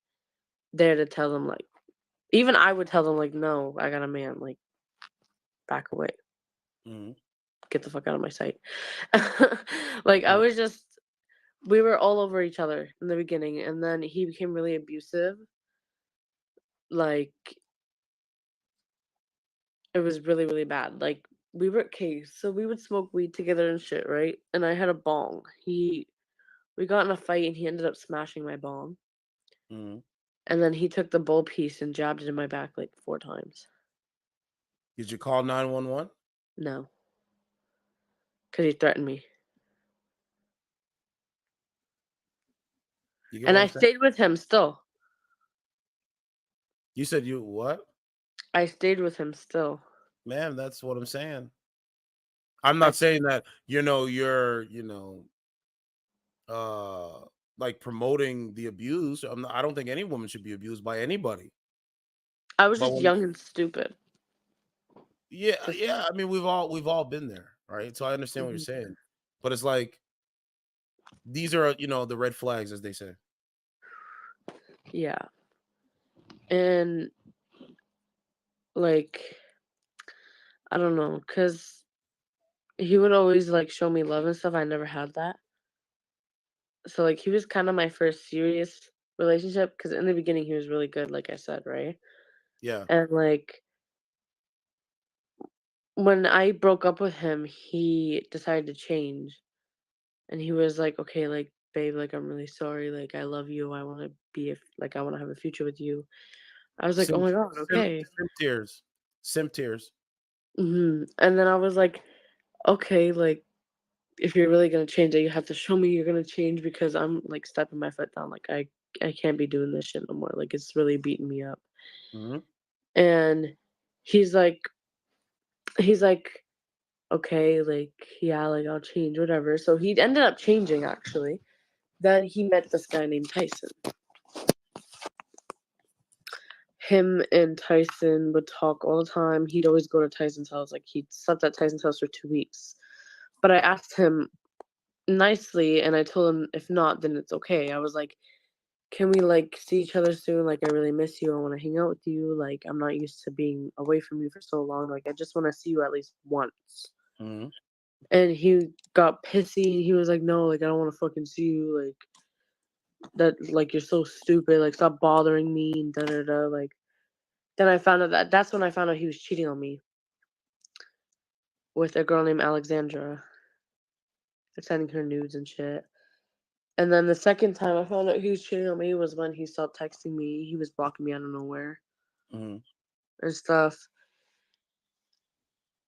[SPEAKER 20] there to tell them, like, even I would tell them like, no, I got a man, like back away. Get the fuck out of my sight. Like I was just, we were all over each other in the beginning, and then he became really abusive. Like it was really, really bad. Like we would smoke weed together and shit, right? And I had a bong. We got in a fight and he ended up smashing my bong. And then he took the bowl piece and jabbed it in my back like 4 times.
[SPEAKER 1] Did you call 911?
[SPEAKER 20] No. Because he threatened me. And I stayed with him still.
[SPEAKER 1] You said you what?
[SPEAKER 20] I stayed with him still.
[SPEAKER 1] Ma'am, that's what I'm saying. I'm not saying that, you're, like promoting the abuse. I don't think any woman should be abused by anybody.
[SPEAKER 20] I was just young and stupid.
[SPEAKER 1] Yeah. I mean, we've all been there, right? So I understand what you're saying, but it's like these are, the red flags, as they say.
[SPEAKER 20] Yeah. And like, I don't know, because he would always like show me love and stuff. I never had that. So like he was kind of my first serious relationship, because in the beginning he was really good, like I said, right?
[SPEAKER 1] Yeah.
[SPEAKER 20] And like when I broke up with him, he decided to change. And he was like, okay, like, babe, like, I'm really sorry. Like, I love you. I want to I want to have a future with you. I was like, oh my God, okay.
[SPEAKER 1] Simp tears.
[SPEAKER 20] And then I was like, okay, like, if you're really going to change it, you have to show me you're going to change, because I'm like stepping my foot down. Like, I can't be doing this shit no more. Like, it's really beating me up. And he's like, he's like, okay, like, yeah, like, I'll change, whatever. So he ended up changing, actually. Then he met this guy named Tyson. Him and Tyson would talk all the time. He'd always go to Tyson's house. Like, he slept at Tyson's house for 2 weeks. But I asked him nicely, and I told him, if not, then it's okay. I was like, can we, like, see each other soon? Like, I really miss you. I want to hang out with you. Like, I'm not used to being away from you for so long. Like, I just want to see you at least once.
[SPEAKER 1] Mm-hmm.
[SPEAKER 20] And he got pissy. He was like, no, like, I don't want to fucking see you. Like, that, like, you're so stupid. Like, stop bothering me. And da-da-da. Like, then I found out that's when I found out he was cheating on me with a girl named Alexandra. Sending her nudes and shit. And then the second time I found out he was cheating on me was when he stopped texting me. He was blocking me out of nowhere and stuff.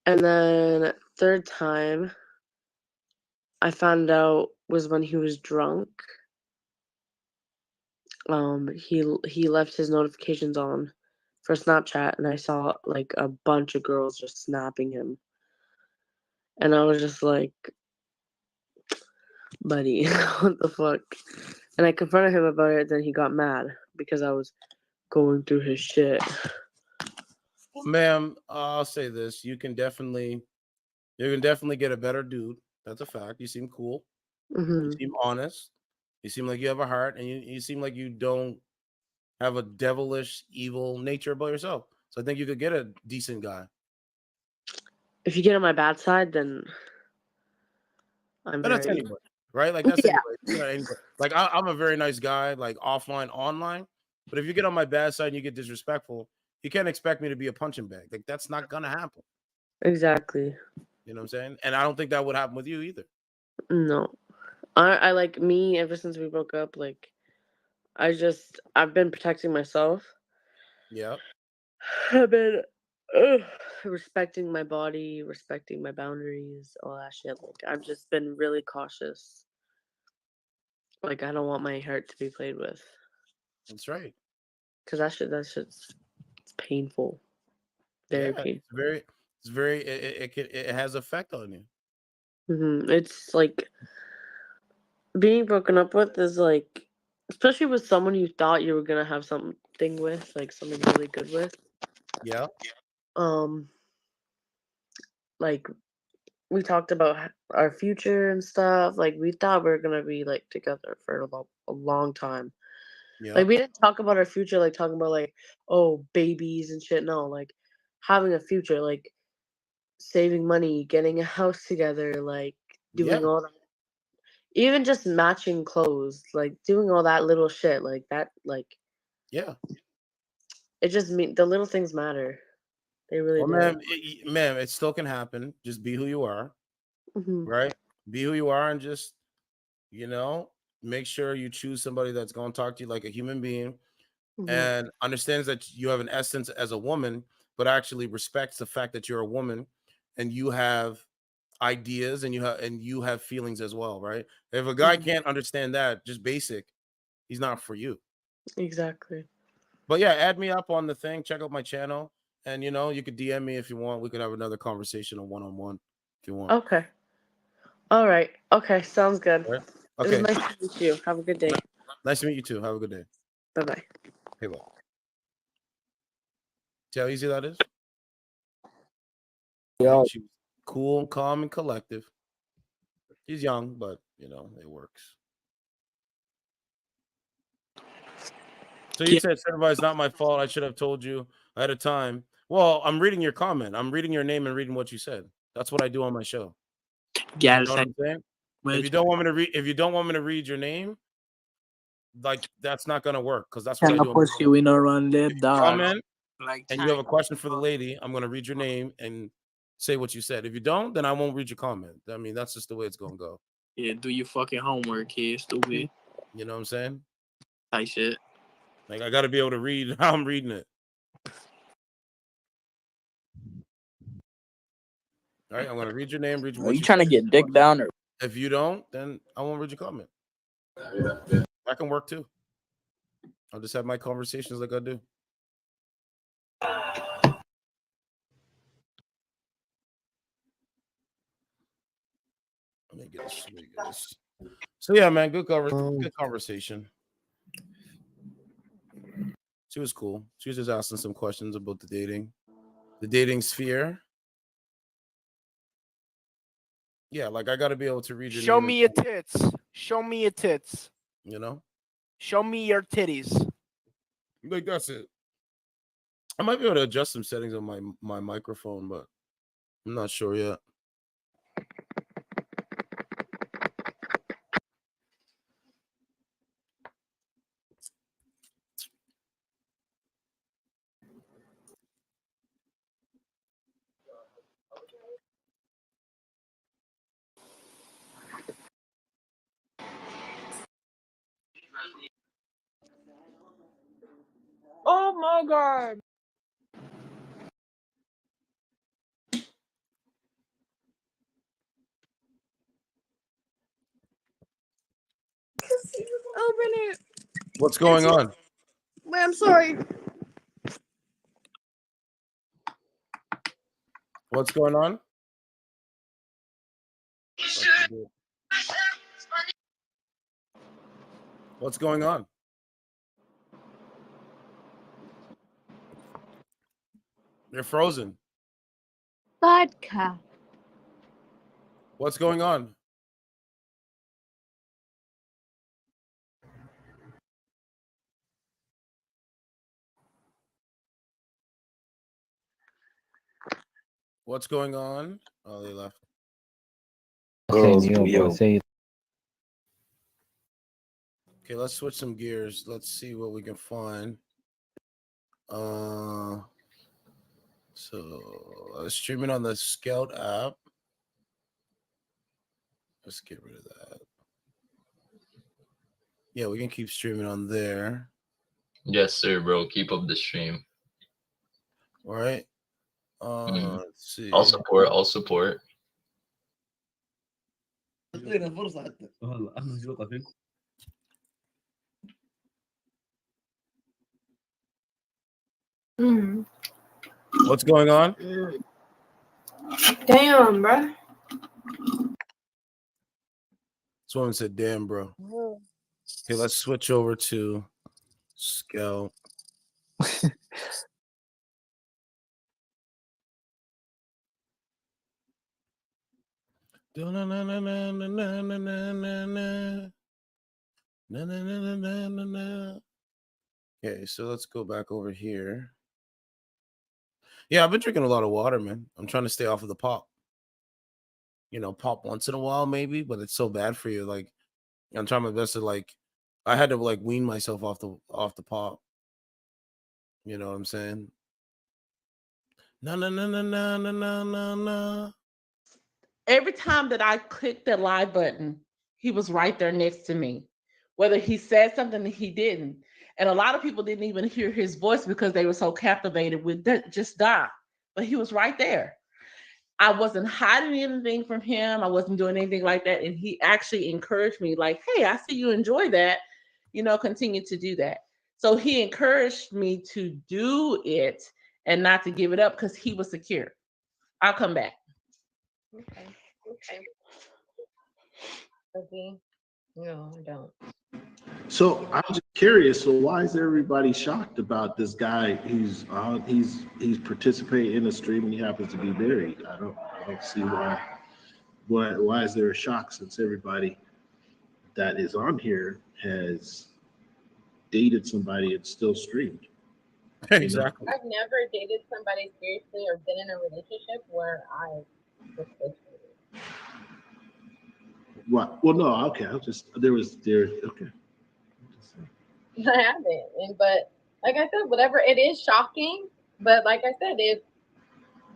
[SPEAKER 20] And then third time I found out was when he was drunk. He left his notifications on for Snapchat, and I saw like a bunch of girls just snapping him. And I was just like, buddy, what the fuck? And I confronted him about it, then he got mad because I was going through his shit.
[SPEAKER 1] Well, ma'am, I'll say this. You can definitely get a better dude. That's a fact. You seem cool.
[SPEAKER 20] Mm-hmm.
[SPEAKER 1] You seem honest. You seem like you have a heart, and you seem like you don't have a devilish, evil nature about yourself. So I think you could get a decent guy.
[SPEAKER 20] If you get on my bad side, then I'm
[SPEAKER 1] But that's
[SPEAKER 20] very
[SPEAKER 1] anyway, right? Like that's
[SPEAKER 20] yeah.
[SPEAKER 1] anyway. You know, anyway. Like I'm a very nice guy, like offline, online. But if you get on my bad side and you get disrespectful, you can't expect me to be a punching bag. Like that's not gonna happen.
[SPEAKER 20] Exactly.
[SPEAKER 1] You know what I'm saying? And I don't think that would happen with you either.
[SPEAKER 20] No. I like me ever since we broke up, like I've been protecting myself.
[SPEAKER 1] Yeah.
[SPEAKER 20] I've been respecting my body, respecting my boundaries, all that shit. Like I've just been really cautious. Like I don't want my heart to be played with.
[SPEAKER 1] That's right.
[SPEAKER 20] Cause that shit's it's painful. Very painful.
[SPEAKER 1] It's very it has effect on you.
[SPEAKER 20] Mm-hmm. It's like being broken up with is like, especially with someone you thought you were gonna have something with, like something really good with.
[SPEAKER 1] Yeah.
[SPEAKER 20] Like we talked about our future and stuff. Like we thought we were gonna be like together for a long time.
[SPEAKER 1] Yeah.
[SPEAKER 20] Like we didn't talk about our future, like talking about like, oh, babies and shit. No, like having a future, like saving money, getting a house together, like doing all that. Even just matching clothes, like doing all that little shit, like that, like
[SPEAKER 1] yeah.
[SPEAKER 20] It just the little things matter. They really do.
[SPEAKER 1] Ma'am, it still can happen. Just be who you are,
[SPEAKER 20] Mm-hmm.
[SPEAKER 1] right? Be who you are, and just make sure you choose somebody that's going to talk to you like a human being, and understands that you have an essence as a woman, but actually respects the fact that you're a woman, and you have ideas, and you have feelings as well, right? If a guy can't understand that, just basic, he's not for you.
[SPEAKER 20] Exactly.
[SPEAKER 1] But yeah, add me up on the thing. Check out my channel, and you could DM me if you want. We could have another conversation on one-on-one if you want.
[SPEAKER 20] Okay. All right. Okay. Sounds good.
[SPEAKER 1] Right. Okay.
[SPEAKER 20] It was nice to meet you. Have a good day.
[SPEAKER 1] Nice to meet you too. Have a good day.
[SPEAKER 20] Bye-bye.
[SPEAKER 1] Hey, well. See how easy that is?
[SPEAKER 2] Yeah.
[SPEAKER 1] She's cool, calm, and collective. She's young, but it works. So you said certified is not my fault. I should have told you ahead of time. Well, I'm reading your comment. I'm reading your name and reading what you said. That's what I do on my show.
[SPEAKER 2] Yeah,
[SPEAKER 1] you know what I'm saying? If you don't want me to read your name, like that's not gonna work because that's what I do.
[SPEAKER 2] Pussy, we no run that dog.
[SPEAKER 1] Comment
[SPEAKER 2] Like
[SPEAKER 1] and you have a question for the lady. I'm gonna read your name and say what you said. If you don't, then I won't read your comment. I mean, that's just the way it's gonna go.
[SPEAKER 2] Yeah, do your fucking homework, kid. Stupid.
[SPEAKER 1] You know what I'm saying?
[SPEAKER 2] Type shit.
[SPEAKER 1] Like I got to be able to read how I'm reading it. All right, I'm gonna read your name. Read
[SPEAKER 2] Are you trying to get dick down or?
[SPEAKER 1] If you don't, then I won't read your comment. That can work too. I'll just have my conversations like I do. Let me get this. So yeah, man, good conversation. She was cool. She was just asking some questions about the dating sphere. Yeah, like I got to be able to read your
[SPEAKER 4] Show
[SPEAKER 1] name.
[SPEAKER 4] me your tits. Show me your tits.
[SPEAKER 1] You know?
[SPEAKER 4] Show me your titties.
[SPEAKER 1] Like that's it. I might be able to adjust some settings on my microphone, but I'm not sure yet.
[SPEAKER 10] Oh my god.
[SPEAKER 19] Open it.
[SPEAKER 1] What's going on?
[SPEAKER 19] Wait, I'm sorry.
[SPEAKER 1] What's going on? What's going on? You're frozen.
[SPEAKER 18] Vodka.
[SPEAKER 1] What's going on? What's going on? Oh, they left. Okay, let's switch some gears. Let's see what we can find. So streaming on the Scout app. Let's get rid of that. Yeah, we can keep streaming on there.
[SPEAKER 22] Yes, sir, bro. Keep up the stream.
[SPEAKER 1] All right. Let's see.
[SPEAKER 22] I'll support.
[SPEAKER 1] What's going on?
[SPEAKER 16] Damn, bro.
[SPEAKER 1] Someone said, "Damn, bro." Okay, let's switch over to Scout. Okay, so let's go back over here. Yeah, I've been drinking a lot of water, man. I'm trying to stay off of the pop. You know, pop once in a while, maybe, but it's so bad for you. Like, I'm trying my best to like. I had to like wean myself off the pop. You know what I'm saying? No.
[SPEAKER 23] Every time that I clicked the live button, he was right there next to me. Whether he said something or he didn't. And a lot of people didn't even hear his voice because they were so captivated with just Doc. But he was right there. I wasn't hiding anything from him. I wasn't doing anything like that. And he actually encouraged me, like, hey, I see you enjoy that. You know, continue to do that. So he encouraged me to do it and not to give it up because he was secure. I'll come back.
[SPEAKER 6] Okay. Okay. No, I don't.
[SPEAKER 24] So I'm just curious. So why is everybody shocked about this guy? He's participating in a stream and he happens to be married. I don't see why. Why is there a shock since everybody that is on here has dated somebody and still streamed?
[SPEAKER 1] Exactly.
[SPEAKER 6] I've never dated somebody seriously or been in a relationship where I was supposed to.
[SPEAKER 24] What? Well, no. Okay, okay.
[SPEAKER 6] I haven't, but like I said, whatever, it is shocking. But like I said, if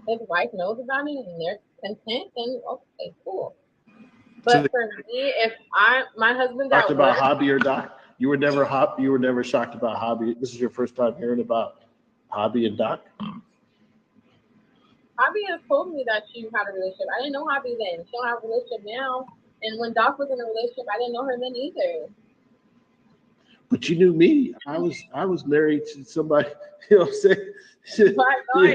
[SPEAKER 6] his wife knows about it and they're content, then okay, cool. But
[SPEAKER 24] So
[SPEAKER 6] for me, if my husband's
[SPEAKER 24] talked
[SPEAKER 6] at
[SPEAKER 24] about
[SPEAKER 6] work,
[SPEAKER 24] hobby or Doc. You were never shocked about hobby. This is your first time hearing about hobby and Doc.
[SPEAKER 6] Hobby has told me that she had a relationship. I didn't know Hobby then. She don't have a relationship now. And when Doc was in a relationship, I didn't know her then either.
[SPEAKER 24] But you knew me. I was married to somebody. You know what I'm saying?
[SPEAKER 6] But no, I didn't.